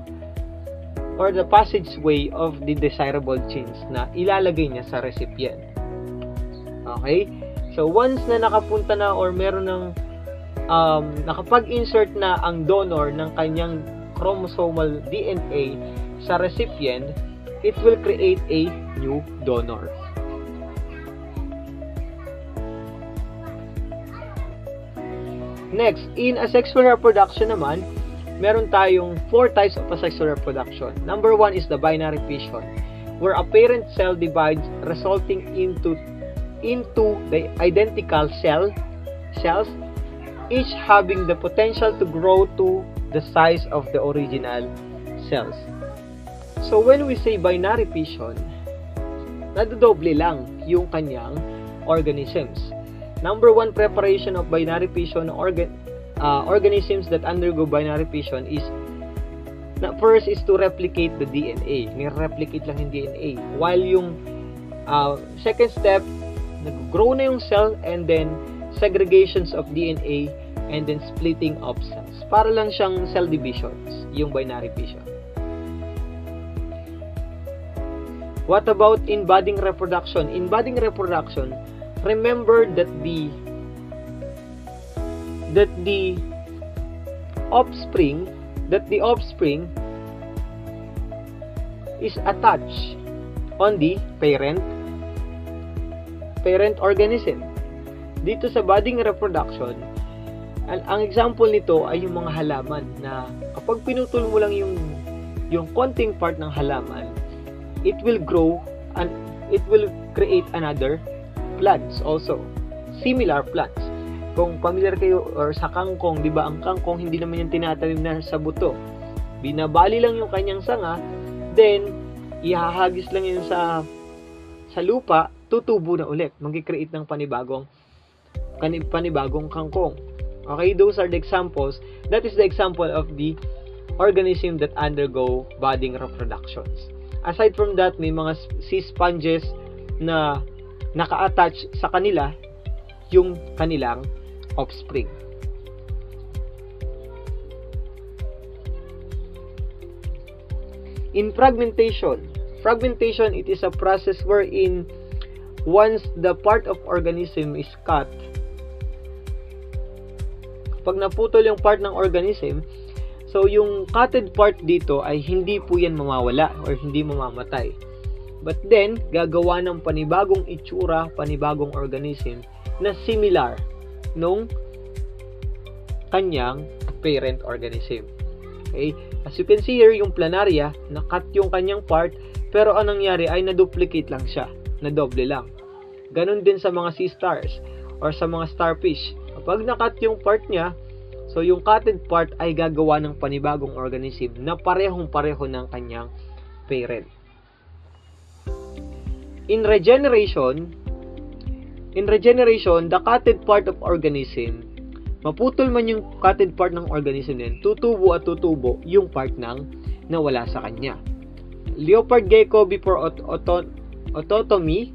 or the passageway of the desirable genes na ilalagay niya sa recipient. Okay? So, once na nakapunta na or meron ng nakapag-insert na ang donor ng kanyang chromosomal DNA sa recipient, it will create a new donor. Next, in asexual reproduction naman, meron tayong 4 types of asexual reproduction. Number 1 is the binary fission, where a parent cell divides resulting into the identical cells, each having the potential to grow to the size of the original cells. So when we say binary fission, nadodoble lang yung kanyang organisms. Number 1 preparation of binary fission organisms that undergo binary fission is first is to replicate the DNA. Ni-replicate lang yung DNA. While yung second step, nag-grow na yung cell and then segregations of DNA and then splitting of cells. Para lang siyang cell divisions, yung binary fission. What about in budding reproduction? In budding reproduction, remember that the offspring is attached on the parent organism. Dito sa budding reproduction, ang example nito ay yung mga halaman na kapag pinutol mo lang yung konting part ng halaman, it will grow and it will create another plants also. Similar plants. Kung familiar kayo or sa kangkong, di ba ang kangkong hindi naman yung tinatanim na sa buto. Binabali lang yung kanyang sanga, then ihahagis lang yun sa lupa, tutubo na ulit. Mag-create ng panibagong kangkong. Okay, those are the examples. That is the example of the organism that undergo budding reproductions. Aside from that, may mga sea sponges na naka-attach sa kanila yung kanilang offspring. In fragmentation, it is a process wherein once the part of organism is cut, pag naputol yung part ng organism, so yung cutted part dito ay hindi po yan mamawala or hindi mamamatay. But then, gagawa ng panibagong itsura, panibagong organism na similar nung kanyang parent organism. Okay? As you can see here, yung planaria, na-cut yung kanyang part, pero anong nangyari ay na-duplicate lang siya, na-doble lang. Ganon din sa mga sea stars or sa mga starfish. Kapag na-cut yung part niya, so yung cutted part ay gagawa ng panibagong organism na parehong-pareho ng kanyang parent. In regeneration, the cutted part of organism, maputol man yung cutted part ng organism din, tutubo at tutubo yung part ng nawala sa kanya. Leopard gecko before autotomy,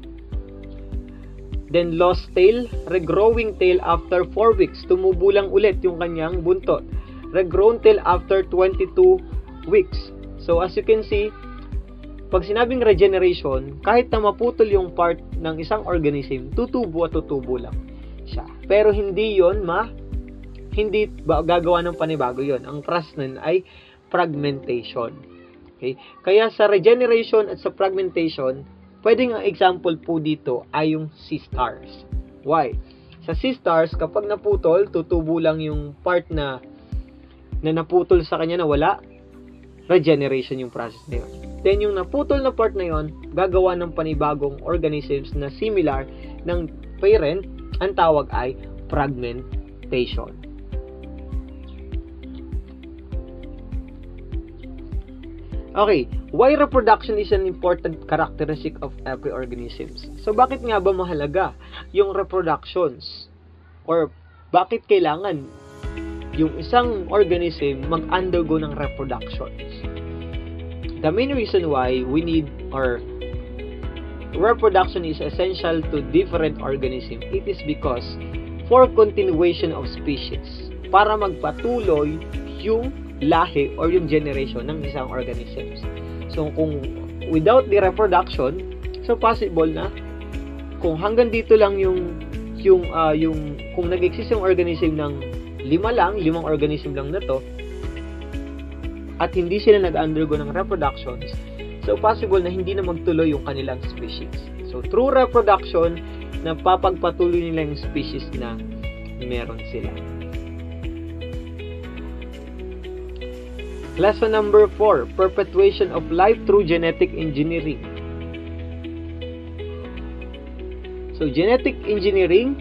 then lost tail, regrowing tail after 4 weeks, tumubo lang ulit yung kanyang buntot. Regrown tail after 22 weeks. So as you can see, pag sinabing regeneration, kahit na maputol yung part ng isang organism, tutubo at tutubo lang siya. Pero hindi gagawa ng panibago yon. Ang process nun ay fragmentation. Okay? Kaya sa regeneration at sa fragmentation, pwedeng ang example po dito ay yung sea stars. Why? Sa sea stars, kapag naputol, tutubo lang yung part na naputol sa kanya na wala, regeneration yung process na yun. Then yung naputol na part na yon, gagawa ng panibagong organisms na similar ng parent, ang tawag ay fragmentation. Okay, why reproduction is an important characteristic of every organisms? So bakit nga ba mahalaga yung reproductions? Or bakit kailangan yung isang organism mag-undergo ng reproduction. The main reason why we need or reproduction is essential to different organisms, it is because for continuation of species, para magpatuloy yung lahi or yung generation ng isang organisms. So kung without the reproduction, so possible na kung hanggang dito lang yung kung nag-exist yung organism ng limang organism lang na to, at hindi sila nag-undergo ng reproductions, so possible na hindi na magtuloy yung kanilang species. So through reproduction, napapagpatuloy nila yung species na meron sila. Lesson number 4, perpetuation of life through genetic engineering. So genetic engineering,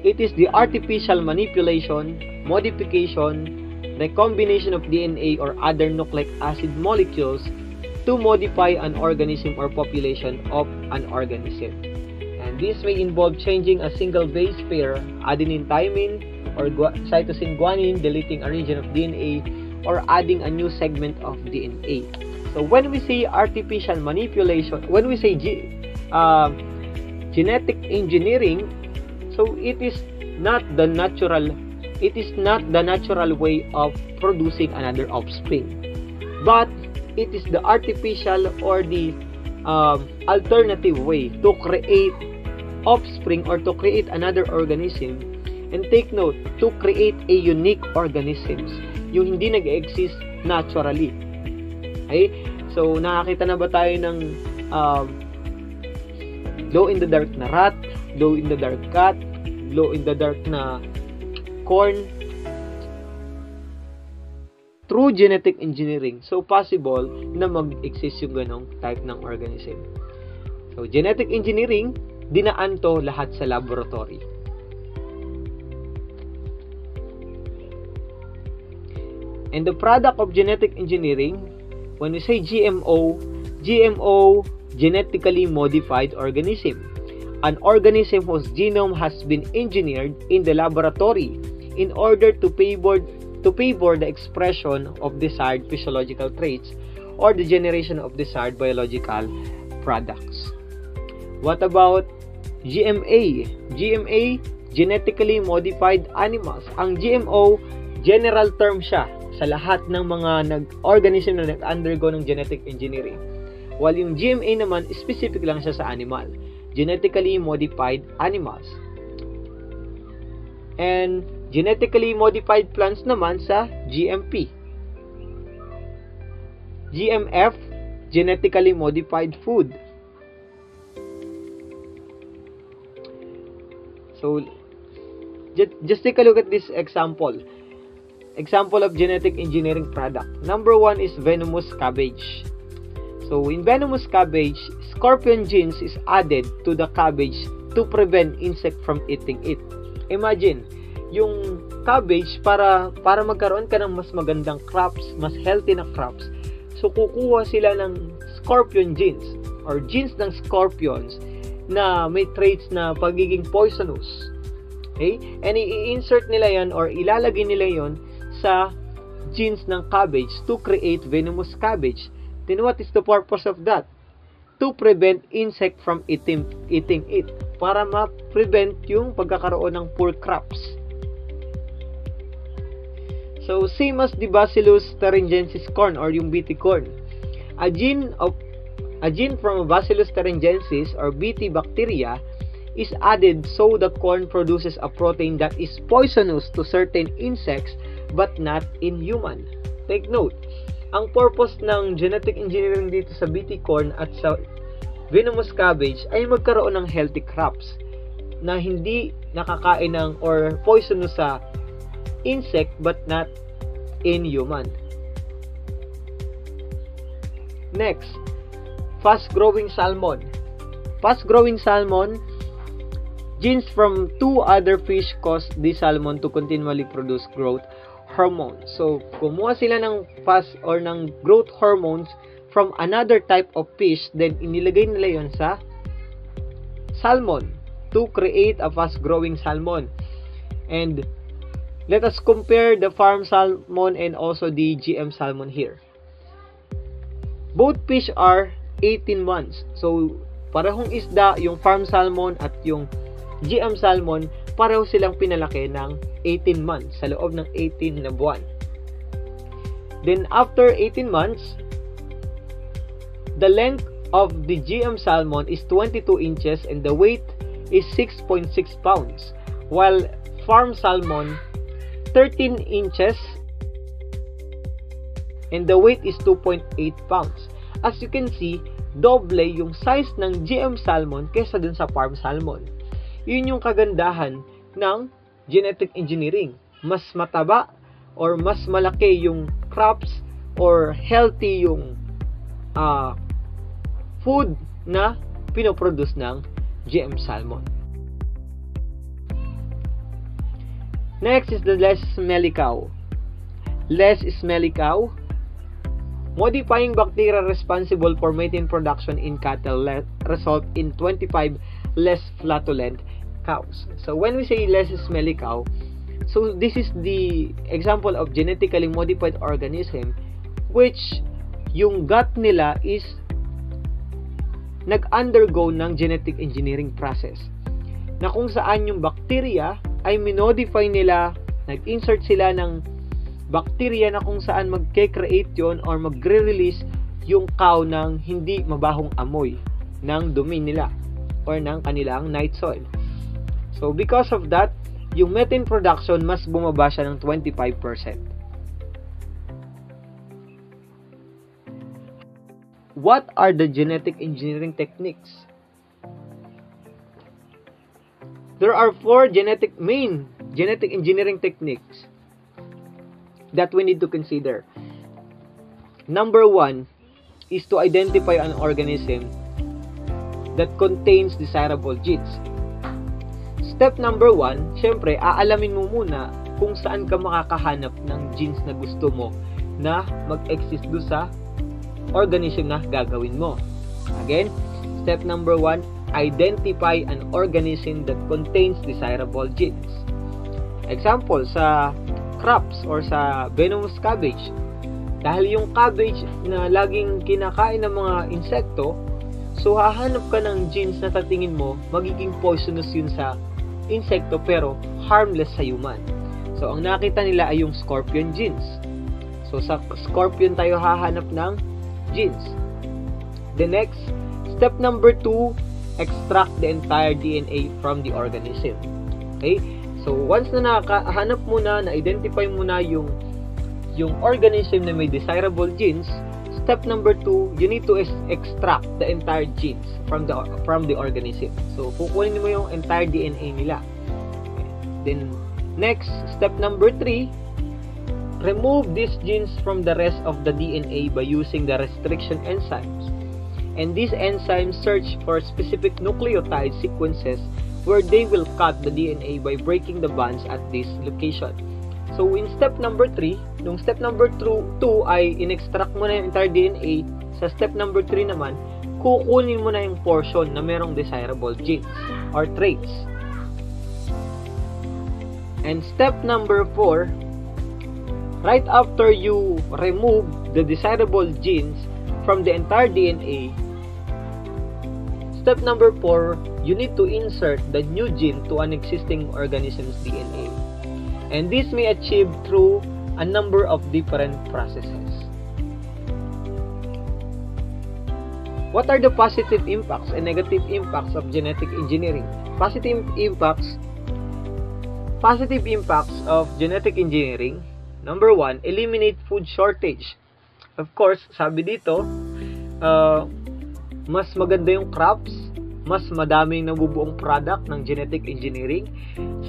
it is the artificial manipulation, modification, recombination of DNA or other nucleic acid molecules to modify an organism or population of an organism. And this may involve changing a single base pair, adenine thymine, or cytosine guanine, deleting a region of DNA, or adding a new segment of DNA. So when we say artificial manipulation, when we say genetic engineering, so it is not the natural way of producing another offspring, but it is the artificial or the alternative way to create offspring or to create another organism. And take note, to create a unique organisms, yung hindi nag-exist naturally. Okay? So nakakita na ba tayo ng glow-in-the-dark na rat, glow-in-the-dark cat, glow-in-the-dark na corn? Through genetic engineering, so possible na mag-exist yung ganong type ng organism. So genetic engineering, dinaan to lahat sa laboratory. And the product of genetic engineering, when we say GMO, genetically modified organism. An organism whose genome has been engineered in the laboratory in order to favor the expression of desired physiological traits or the generation of desired biological products. What about GMA? GMA, genetically modified animals. Ang GMO, general term siya sa lahat ng mga organism na nag-undergo ng genetic engineering. While yung GMA naman, specific lang siya sa animal. Genetically modified animals. And genetically modified plants naman sa GMP. GMF, genetically modified food. So, just take a look at this example. Example of genetic engineering product. Number 1 is venomous cabbage. So, in venomous cabbage, scorpion genes is added to the cabbage to prevent insect from eating it. Imagine, yung cabbage, para magkaroon ka ng mas magandang crops, mas healthy na crops, so kukuha sila ng scorpion genes or genes ng scorpions na may traits na pagiging poisonous. Okay? And i-insert nila yan or ilalagay nila yon sa genes ng cabbage to create venomous cabbage. Then what is the purpose of that? To prevent insect from eating it. Para ma-prevent yung pagkakaroon ng poor crops. So, same as the Bacillus thuringiensis corn or yung BT corn. A gene from Bacillus thuringiensis or BT bacteria is added so the corn produces a protein that is poisonous to certain insects but not in human. Take note, ang purpose ng genetic engineering dito sa BT corn at sa venomous cabbage ay magkaroon ng healthy crops na hindi nakakain ng or poisonous sa insect but not in human. Next, fast-growing salmon. Fast-growing salmon, genes from 2 other fish cause the salmon to continually produce growth hormones. So, kumuha sila ng fast or ng growth hormones from another type of fish, then inilagay nila yon sa salmon to create a fast-growing salmon. And let us compare the farm salmon and also the GM salmon here. Both fish are 18 months. So, parehong isda, yung farm salmon at yung GM salmon, pareho silang pinalaki ng 18 months sa loob ng 18 na buwan. Then, after 18 months, the length of the GM salmon is 22 inches and the weight is 6.6 pounds. While farm salmon, 13 inches and the weight is 2.8 pounds. As you can see, doble yung size ng GM salmon kesa dun sa farm salmon. Yun yung kagandahan ng genetic engineering. Mas mataba or mas malaki yung crops or healthy yung food na pinoproduce ng GM salmon. Next is the less smelly cow. Less smelly cow, modifying bacteria responsible for methane production in cattle result in 25 less flatulent cows. So when we say less smelly cow, so this is the example of genetically modified organism which yung gut nila is nag-undergo ng genetic engineering process na kung saan yung bacteria ay minodify nila, nag-insert sila ng bacteria na kung saan magke-create yon or magre-release yung cow ng hindi mabahong amoy ng dumi nila or ng kanilang night soil. So because of that, yung methane production mas bumaba siya ng 25%. What are the genetic engineering techniques? There are 4 main genetic engineering techniques that we need to consider. Number 1 is to identify an organism that contains desirable genes. Step number 1, syempre, aalamin mo muna kung saan ka makakahanap ng genes na gusto mo na mag-exist do sa organism na gagawin mo. Again, step number 1, identify an organism that contains desirable genes. Example, sa crops or sa venomous cabbage. Dahil yung cabbage na laging kinakain ng mga insekto, so hahanap ka ng genes na tatingin mo, magiging poisonous yun sa insekto pero harmless sa human. So, ang nakita nila ay yung scorpion genes. So, sa scorpion tayo hahanap ng genes. The next, step number 2, extract the entire DNA from the organism. Okay? So, once na nakahanap mo na-identify mo na yung organism na may desirable genes, step number 2, you need to extract the entire genes from the organism. So, kukunin mo yung entire DNA nila. Okay. Then, next, step number 3, remove these genes from the rest of the DNA by using the restriction enzymes. And these enzymes search for specific nucleotide sequences where they will cut the DNA by breaking the bonds at this location. So, in step number 3, nung step number 2 ay in-extract mo na yung entire DNA, sa step number 3 naman, kukunin mo na yung portion na merong desirable genes or traits. And step number 4, right after you remove the desirable genes from the entire DNA, step number 4, you need to insert the new gene to an existing organism's DNA. And this may achieve through a number of different processes. What are the positive impacts and negative impacts of genetic engineering? Positive impacts of genetic engineering. Number 1, eliminate food shortage. Of course, sabi dito, mas maganda yung crops, mas madaming nabubuong product ng genetic engineering.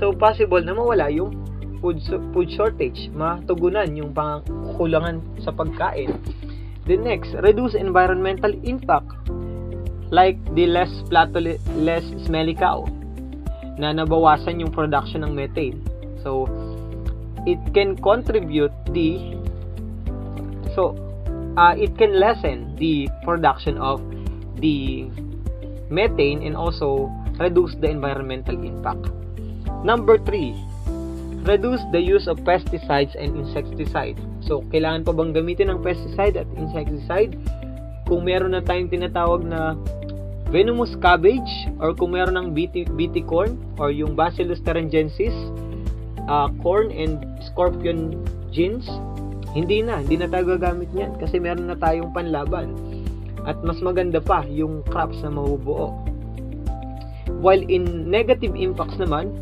So, possible na mawala yung food shortage, matugunan yung pangkulangan sa pagkain. The next, reduce environmental impact like the less smelly cow na nabawasan yung production ng methane. So, it can contribute it can lessen the production of the methane and also reduce the environmental impact. Number 3, reduce the use of pesticides and insecticides. So, kailangan pa bang gamitin ng pesticide at insecticide? Kung meron na tayong tinatawag na venomous cabbage, or kung meron ng BT corn, or yung Bacillus thuringiensis, corn and scorpion genes, hindi na tayo gagamit niyan kasi meron na tayong panlaban. At mas maganda pa yung crops na mabubuo. While in negative impacts naman,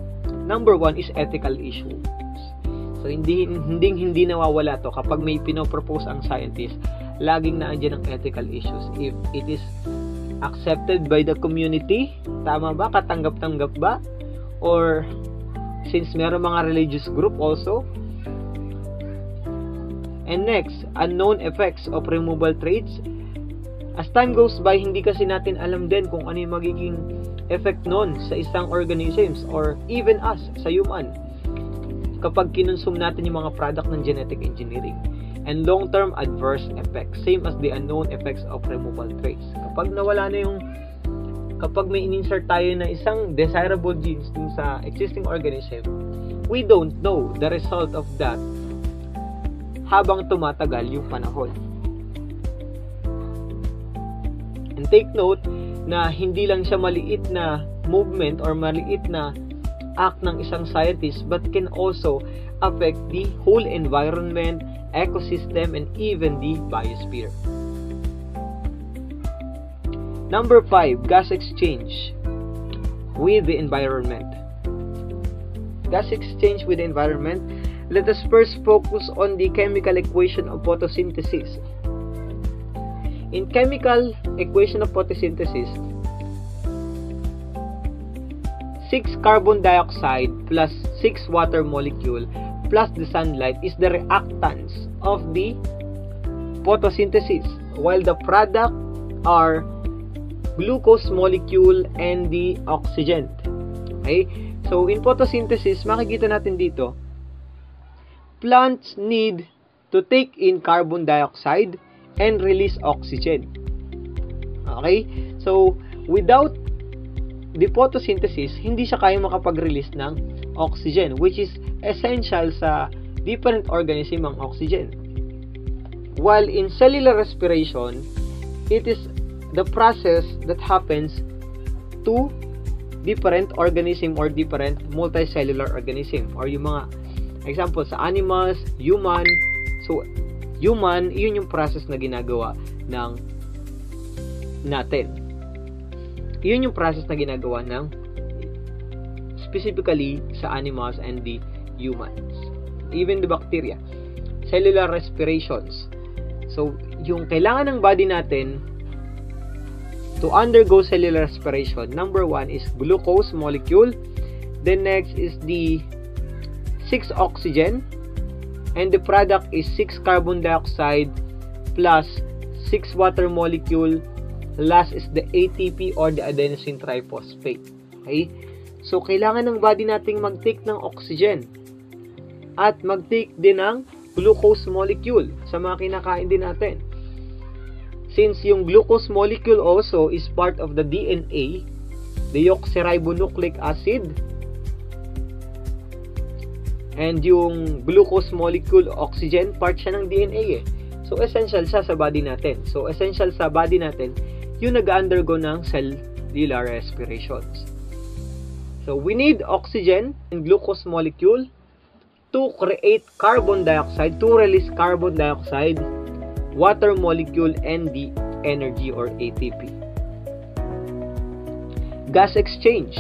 number 1 is ethical issues. So, hindi nawawala to kapag may pinopropose ang scientist. Laging naandyan ang ethical issues. If it is accepted by the community, tama ba? Katanggap-tanggap ba? Or, since meron mga religious group also. And next, unknown effects of removal traits. As time goes by, hindi kasi natin alam din kung ano yung magiging effect nun sa isang organisms or even us, sa human, kapag kinonsume natin yung mga product ng genetic engineering. And long-term adverse effects, same as the unknown effects of removal traits. Kapag nawala na kapag may in-insert tayo na isang desirable genes dun sa existing organism, we don't know the result of that habang tumatagal yung panahon. And take note na hindi lang siya maliit na movement or maliit na act ng isang scientist, but can also affect the whole environment, ecosystem, and even the biosphere. Number 5, gas exchange with the environment. Gas exchange with the environment. Let us first focus on the chemical equation of photosynthesis. In chemical equation of photosynthesis, 6 carbon dioxide plus 6 water molecule plus the sunlight is the reactants of the photosynthesis, while the product are glucose molecule and the oxygen. Okay? So, in photosynthesis, makikita natin dito, plants need to take in carbon dioxide and release oxygen. Okay? So, without the photosynthesis, hindi siya kaya makapag-release ng oxygen, which is essential sa different organism ang oxygen. While in cellular respiration, it is the process that happens to different organism or different multicellular organism, or yung mga example sa animals, human. So, human, yun yung process na ginagawa ng natin. Yun yung process na ginagawa ng specifically sa animals and the humans. Even the bacteria. Cellular respirations. So, yung kailangan ng body natin to undergo cellular respiration, number 1 is glucose molecule. Then next is the 6 oxygen. And the product is 6 carbon dioxide plus 6 water molecule. Last is the ATP or the adenosine triphosphate. Okay? So, kailangan ng body nating mag-take ng oxygen at mag-take din ng glucose molecule sa mga kinakain din natin. Since yung glucose molecule also is part of the DNA, deoxyribonucleic acid, and yung glucose molecule, oxygen, part siya ng DNA eh. So, essential siya sa body natin. So, essential sa body natin yung nag-undergo ng cellular respirations. So, we need oxygen and glucose molecule to create carbon dioxide, to release carbon dioxide, water molecule, and the energy or ATP. Gas exchange.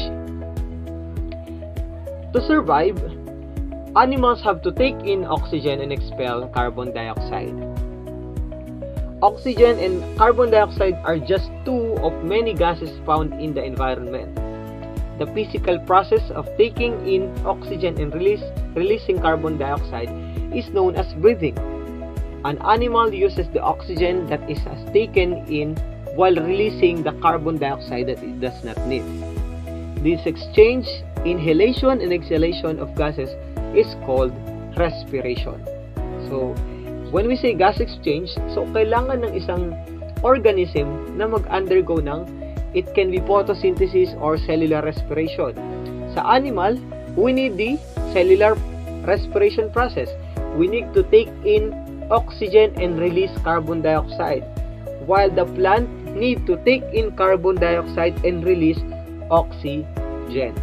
To survive, animals have to take in oxygen and expel carbon dioxide. Oxygen and carbon dioxide are just two of many gases found in the environment. The physical process of taking in oxygen and releasing carbon dioxide is known as breathing. An animal uses the oxygen that is taken in while releasing the carbon dioxide that it does not need. This exchange, inhalation and exhalation of gases is called respiration. So, when we say gas exchange, so kailangan ng isang organism na mag-undergo ng, it can be photosynthesis or cellular respiration. Sa animal, we need the cellular respiration process. We need to take in oxygen and release carbon dioxide, while the plant need to take in carbon dioxide and release oxygen.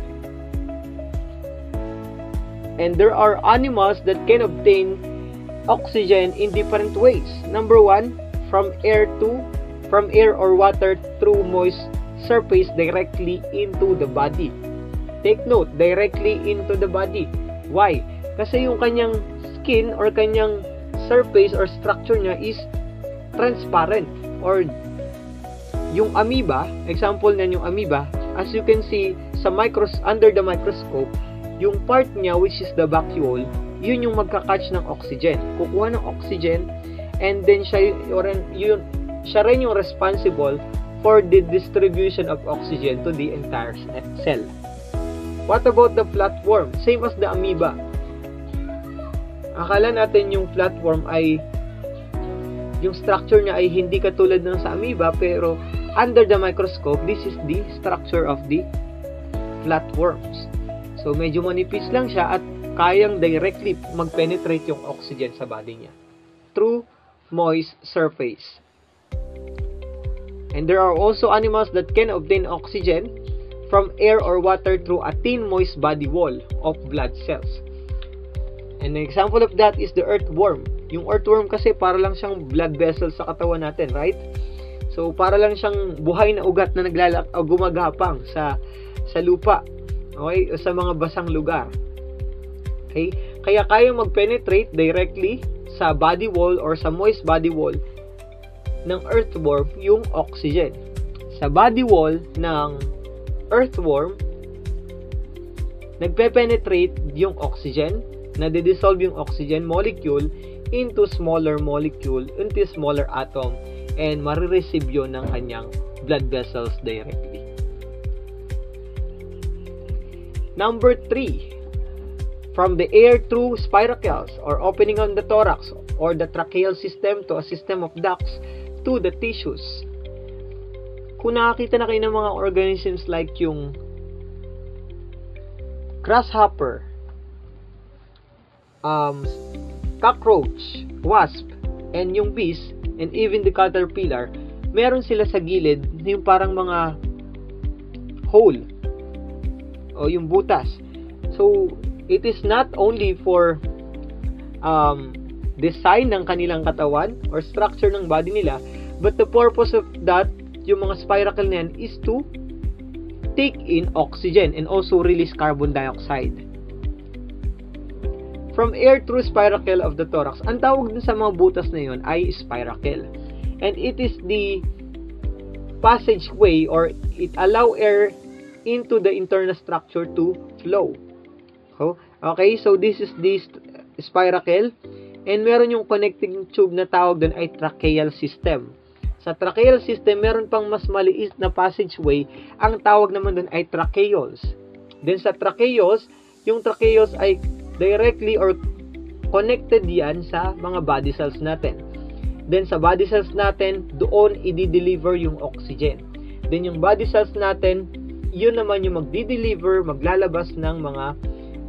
And there are animals that can obtain oxygen in different ways. Number one, from air or water through moist surface directly into the body. Take note, directly into the body. Why? Kasi yung kanyang skin or kanyang surface or structure niya is transparent. Or yung amoeba, example niyan yung amoeba, as you can see sa under the microscope, yung part niya which is the vacuole, yun yung magka-catch ng oxygen. Kukuha ng oxygen, and then siya rin yung responsible for the distribution of oxygen to the entire cell. What about the flatworm? Same as the amoeba. Akala natin yung flatworm ay yung structure niya ay hindi katulad ng sa amoeba, pero under the microscope, this is the structure of the flatworms. So medyo manipis lang siya at kayang directly mag-penetrate yung oxygen sa body niya through moist surface. And there are also animals that can obtain oxygen from air or water through a thin moist body wall of blood cells. And an example of that is the earthworm. Yung earthworm kasi para lang siyang blood vessel sa katawan natin, right? So para lang siyang buhay na ugat na gumagapang sa lupa. Okay? O sa mga basang lugar. Okay? Kaya kayang mag-penetrate directly sa body wall or sa moist body wall ng earthworm yung oxygen. Sa body wall ng earthworm, nagpe-penetrate yung oxygen, nade-dissolve yung oxygen molecule into smaller molecule, into smaller atom, and marireceive yun ng kanyang blood vessels directly. Number 3, from the air through spiracles or opening on the thorax or the tracheal system to a system of ducts to the tissues. Kung nakakita na kayo ng mga organisms like yung grasshopper, cockroach, wasp, and yung bees, and even the caterpillar, meron sila sa gilid yung parang mga hole o yung butas. So it is not only for design ng kanilang katawan or structure ng body nila, but the purpose of that, yung mga spiracle na yan, is to take in oxygen and also release carbon dioxide. From air through spiracle of the thorax, ang tawag dun sa mga butas na yun ay spiracle. And it is the passageway or it allow air into the internal structure to flow. Okay, so this is the spiracle, and meron yung connecting tube na tawag doon ay tracheal system. Sa tracheal system, meron pang mas maliit na passageway, ang tawag naman doon ay tracheoles. Then sa tracheoles, yung tracheoles ay directly or connected yan sa mga body cells natin. Then sa body cells natin, doon i-deliver yung oxygen. Then yung body cells natin, yun naman yung magdi-deliver, maglalabas ng mga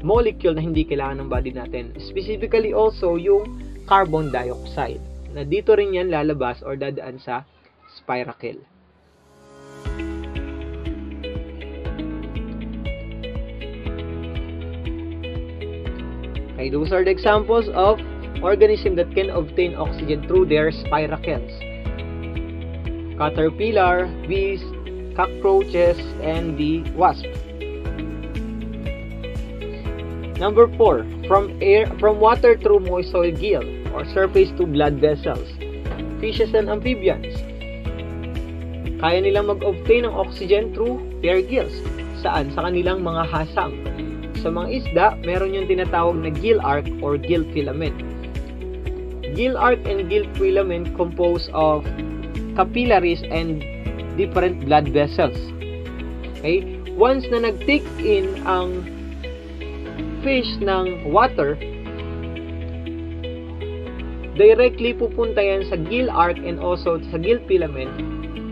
molecule na hindi kailangan ng body natin. Specifically also yung carbon dioxide, na dito rin yan lalabas or dadaan sa spiracle. Okay, those are the examples of organisms that can obtain oxygen through their spiracles. Caterpillar, bees, cockroaches, and the wasp. Number 4, from water through moist soil gill or surface to blood vessels. Fishes and amphibians. Kaya nilang mag-obtain ng oxygen through their gills. Saan? Sa kanilang mga hasang. Sa mga isda, meron yung tinatawag na gill arc or gill filament. Gill arc and gill filament compose of capillaries and different blood vessels. Okay? Once na nag-take in ang fish ng water, directly pupunta yan sa gill arc and also sa gill filament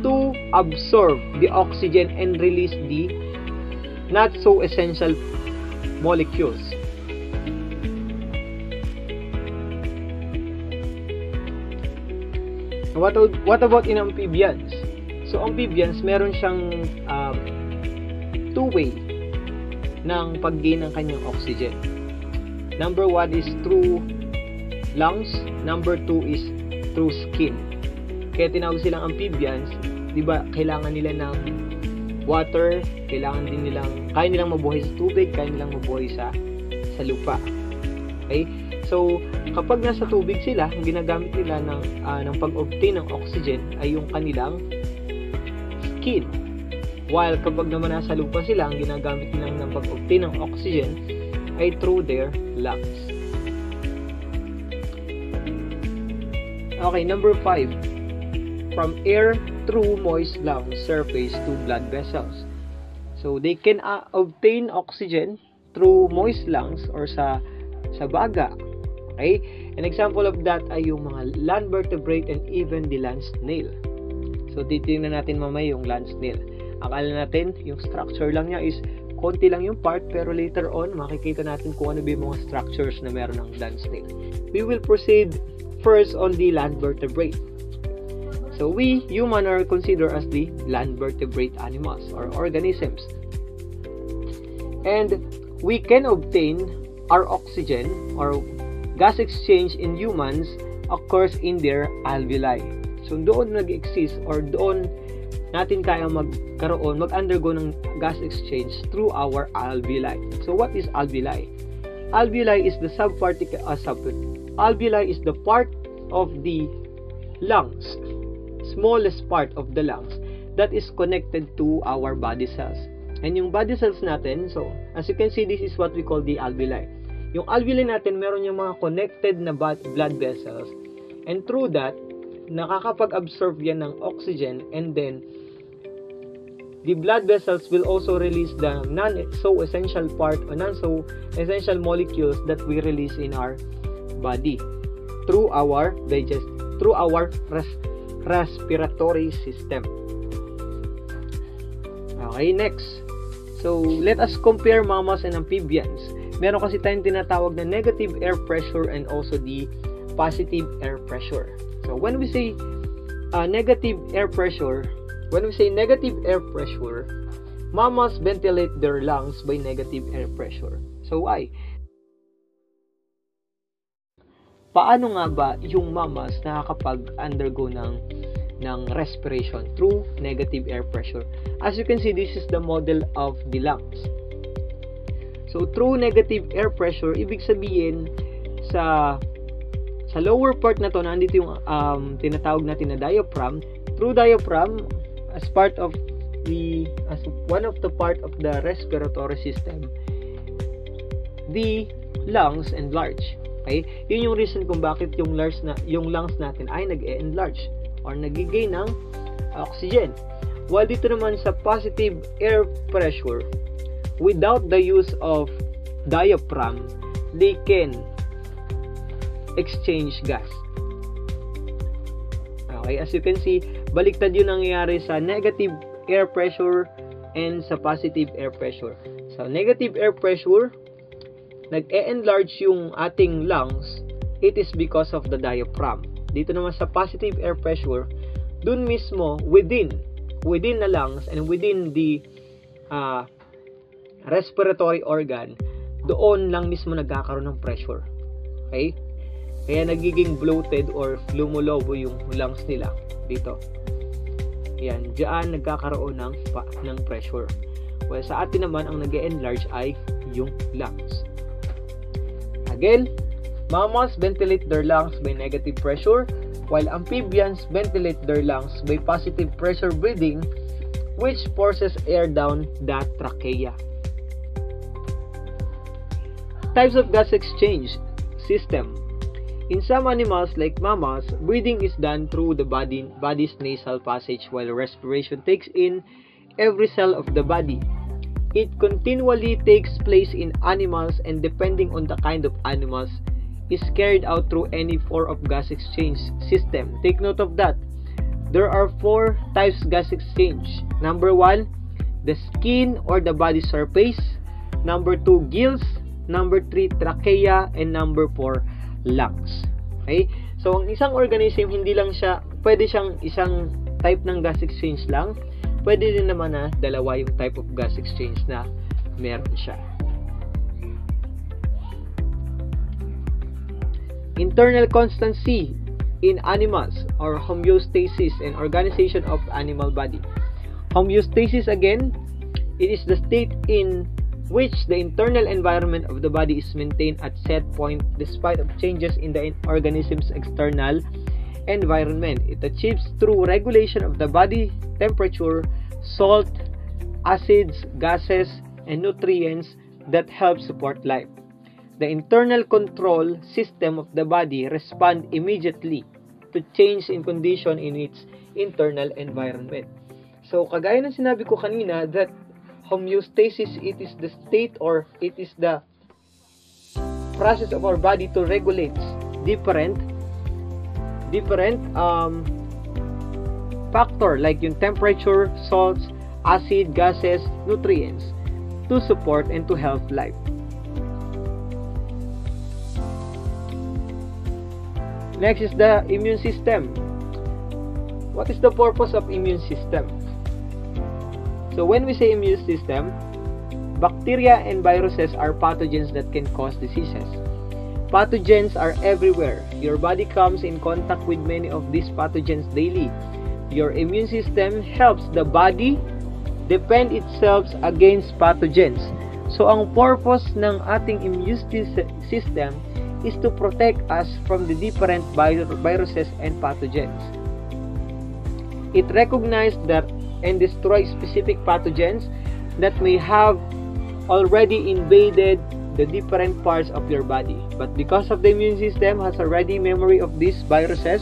to absorb the oxygen and release the not so essential molecules. What about in amphibians? So, amphibians, meron siyang two-way ng pag-gain ng kanyang oxygen. Number 1 is through lungs, number 2 is through skin. Kaya tinawag silang amphibians, 'di ba? Kailangan nila ng water, kaya nilang mabuhay sa tubig, kaya nilang mabuhay sa lupa. Okay? So, kapag nasa tubig sila, ang ginagamit nila ng pag-obtain ng oxygen ay yung kanilang skin. While kapag naman nasa lupa sila, ang ginagamit nila ng pag-obtain ng oxygen ay through their lungs. Okay, number 5. From air through moist lung surface to blood vessels. So, they can obtain oxygen through moist lungs or sa baga. Okay? An example of that ay yung mga land vertebrate and even the land snail. So, titingnan natin mamaya yung land snail. Akala natin, yung structure lang niya is konti lang yung part, pero later on, makikita natin kung ano ba yung mga structures na meron ng land snail. We will proceed first on the land vertebrate. So, we, human, are considered as the land vertebrate animals or organisms. And we can obtain our oxygen or gas exchange in humans occurs in their alveoli. So, doon nag-exist or doon natin kaya mag-undergo ng gas exchange through our alveoli. So, what is alveoli? Alveoli is the alveoli is the part of the lungs, smallest part of the lungs that is connected to our body cells. And yung body cells natin, so as you can see, this is what we call the alveoli. Yung alveoli natin, meron yung mga connected na blood vessels. And through that, nakakapag-absorb yan ng oxygen, and then the blood vessels will also release the non-so-essential part or non-so-essential molecules that we release in our body through our respiratory system. Okay, next. So, let us compare mammals and amphibians. Meron kasi tayong tinatawag na negative air pressure and also the positive air pressure. So, when we say negative air pressure, mammals ventilate their lungs by negative air pressure. So, why? Paano nga ba yung mammals nakakapag-undergo ng respiration through negative air pressure? As you can see, this is the model of the lungs. So, through negative air pressure, ibig sabihin, sa lower part na to, nandito yung tinatawag natin na diaphragm. Through diaphragm, as one of the part of the respiratory system, the lungs enlarge. Okay? Yun yung reason kung bakit yung lungs natin ay nag-enlarge or nag-gain ng oxygen. While dito naman sa positive air pressure, without the use of diaphragm, they can exchange gas. Okay, as you can see, baliktad yung nangyayari sa negative air pressure and sa positive air pressure. Sa negative air pressure, nag-e-enlarge yung ating lungs, it is because of the diaphragm. Dito naman sa positive air pressure, dun mismo, within the lungs and within the respiratory organ, doon lang mismo nagkakaroon ng pressure. Okay? Kaya nagiging bloated or lumulobo yung lungs nila dito. Yan, diyan nagkakaroon ng pressure. Well, sa atin naman, ang nag-e-enlarge ay yung lungs. Again, mammals ventilate their lungs by negative pressure, while amphibians ventilate their lungs by positive pressure breathing, which forces air down the trachea. Types of gas exchange system. In some animals like mammals, breathing is done through the body's nasal passage, while respiration takes in every cell of the body. It continually takes place in animals, and depending on the kind of animals, is carried out through any form of gas exchange system. Take note of that. There are 4 types of gas exchange. Number 1, the skin or the body surface. Number 2, gills. Number 3, trachea. And number 4, lungs. Okay? So, ang isang organism, hindi lang siya pwede siyang isang type ng gas exchange lang. Pwede din naman na dalawa yung type of gas exchange na meron siya. Internal constancy in animals or homeostasis and organization of animal body. Homeostasis again, it is the state in which the internal environment of the body is maintained at set point despite of changes in the organism's external environment. It achieves through regulation of the body temperature, salt, acids, gases, and nutrients that help support life. The internal control system of the body responds immediately to change in condition in its internal environment. So, kagaya ng sinabi ko kanina, that homeostasis, it is the state or it is the process of our body to regulate different factor like yung temperature, salts, acid, gases, nutrients to support and to help life. Next is the immune system. What is the purpose of immune system? So when we say immune system, bacteria and viruses are pathogens that can cause diseases. Pathogens are everywhere. Your body comes in contact with many of these pathogens daily. Your immune system helps the body defend itself against pathogens. So ang purpose ng ating immune system is to protect us from the different viruses and pathogens. It recognizes that and destroys specific pathogens that may have already invaded the different parts of your body. But because of the immune system has already memory of these viruses,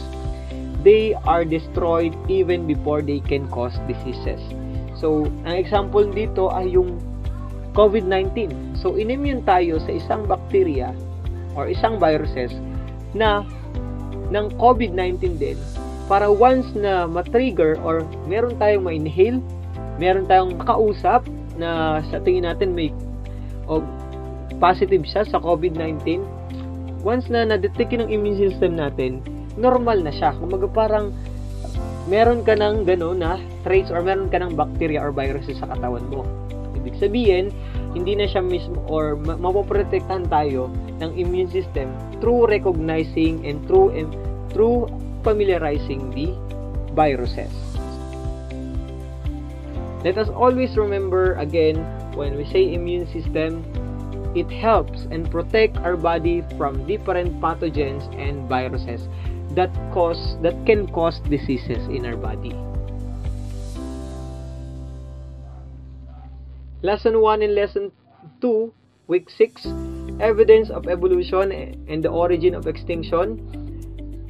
they are destroyed even before they can cause diseases. So, ang example dito ay yung COVID-19. So, inimmune tayo sa isang bacteria or isang viruses na ng COVID-19 din para once na matrigger or meron tayong ma-inhale, meron tayong makausap na sa tingin natin may positive siya sa COVID-19, once na na-detect ng immune system natin, normal na siya. Kumaga parang meron ka ng gano'n na traits or meron ka ng bacteria or viruses sa katawan mo. Ibig sabihin, hindi na siya mismo or mapoprotektahan tayo ng immune system through recognizing and through familiarizing the viruses. Let us always remember again, when we say immune system, it helps and protect our body from different pathogens and viruses that can cause diseases in our body. Lesson 1 and Lesson 2, Week 6, Evidence of Evolution and the Origin of Extinction.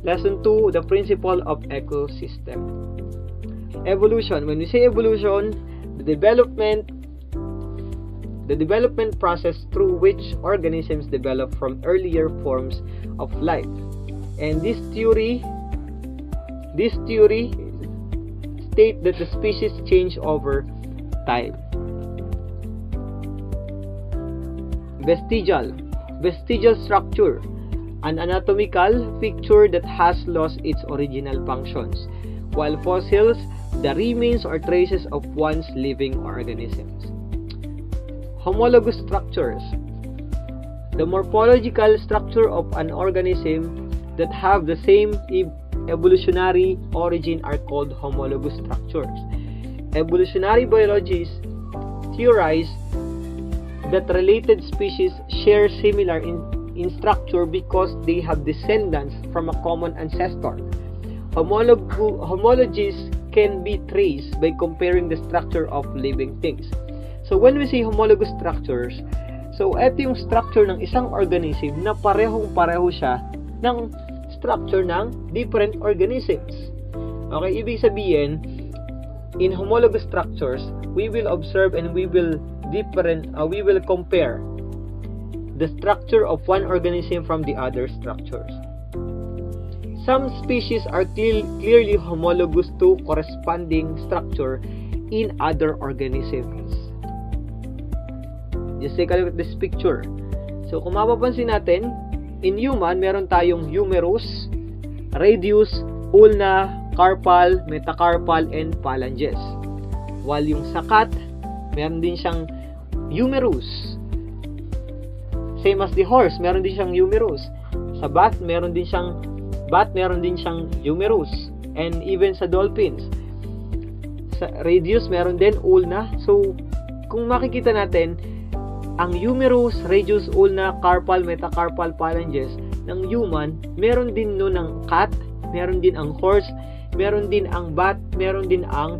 Lesson 2, The Principle of Ecosystem. Evolution. When we say evolution, the development process through which organisms develop from earlier forms of life. And this theory state that the species change over time. Vestigial structure, an anatomical feature that has lost its original functions, while fossils, the remains or traces of once living organisms. Homologous structures, the morphological structure of an organism that have the same evolutionary origin are called homologous structures. Evolutionary biologists theorize that related species share similar in structure because they have descendants from a common ancestor. Homologies can be traced by comparing the structure of living things. So when we say homologous structures, so ito yung structure ng isang organism na parehong-pareho siya ng structure ng different organisms. Okay, ibig sabihin, in homologous structures, we will observe and we will compare the structure of one organism from the other structures. Some species are clearly homologous to corresponding structure in other organisms. Just take a look at this picture. So kung mapapansin natin, in human, meron tayong humerus, radius, ulna, carpal, metacarpal, and phalanges. While yung sa cat, meron din siyang humerus. Same as the horse, meron din siyang humerus. Sa bat, meron din siyang humerus. And even sa dolphins, sa radius, meron din ulna. So, kung makikita natin, ang humerus, radius, ulna, carpal, metacarpal, phalanges ng human, meron din no ng cat, meron din ang horse, meron din ang bat, meron din ang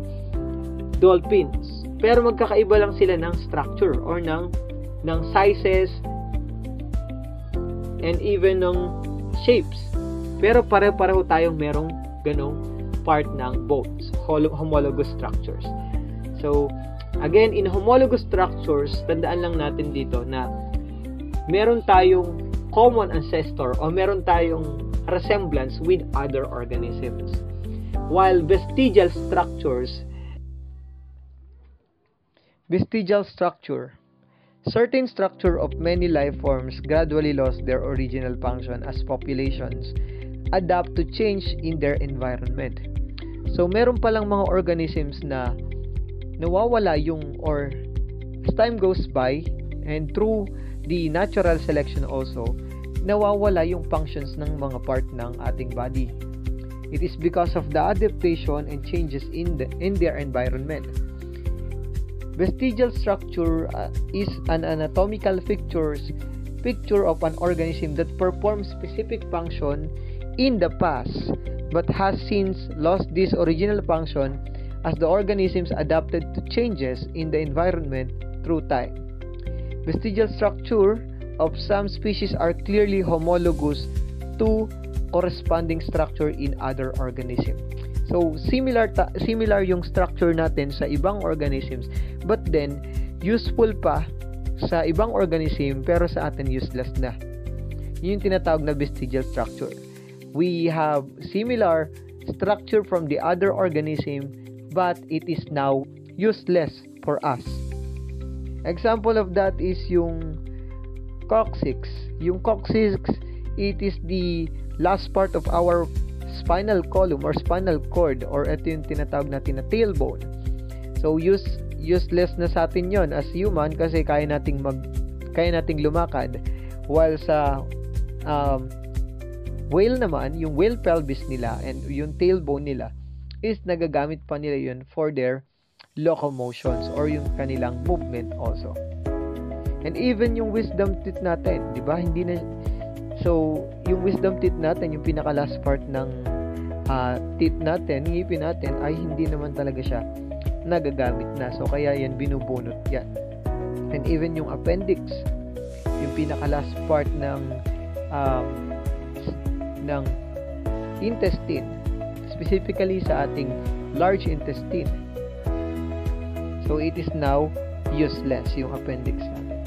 dolphins. Pero magkakaiba lang sila ng structure or ng sizes and even ng shapes. Pero pare-pareho tayong merong ganong part ng bones, homologous structures. So, again, in homologous structures, tandaan lang natin dito na meron tayong common ancestor o meron tayong resemblance with other organisms. While vestigial structure, certain structure of many life forms gradually lost their original function as populations adapt to change in their environment. So, meron palang mga organisms na nawawala or as time goes by and through the natural selection also, nawawala yung functions ng mga part ng ating body. It is because of the adaptation and changes in their environment. Vestigial structure is an anatomical picture of an organism that performs specific function in the past but has since lost this original function as the organisms adapted to changes in the environment through time. Vestigial structure of some species are clearly homologous to corresponding structure in other organisms. So, similar yung structure natin sa ibang organisms, but then, useful pa sa ibang organism, pero sa atin useless na. Yun yung tinatawag na vestigial structure. We have similar structure from the other organism, but it is now useless for us. Example of that is yung coccyx. Yung coccyx, it is the last part of our spinal column or spinal cord, or ito yung tinatawag natin na tailbone. So useless na sa atin yon as human kasi kaya nating lumakad, while sa whale naman, yung whale pelvis nila and yung tailbone nila is nagagamit pa nila yun for their locomotions or yung kanilang movement also. And even yung wisdom teeth natin, di ba? So, yung wisdom teeth natin, yung pinaka last part ng teeth natin, ngipin natin, ay hindi naman talaga siya nagagamit na. So, kaya yan, binubunot yan. And even yung appendix, yung pinaka last part ng intestine, specifically sa ating large intestine. So, it is now useless, yung appendix natin.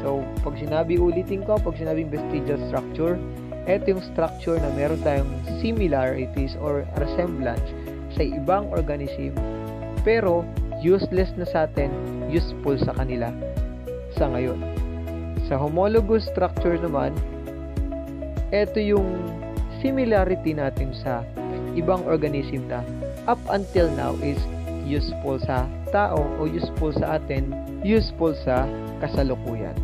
So, pag sinabing vestigial structure, ito yung structure na meron tayong similarities or resemblance sa ibang organism, pero useless na sa atin, useful sa kanila sa ngayon. Sa homologous structure naman, ito yung similarity natin sa ibang organism na up until now is useful sa tao o useful sa atin, useful sa kasalukuyan.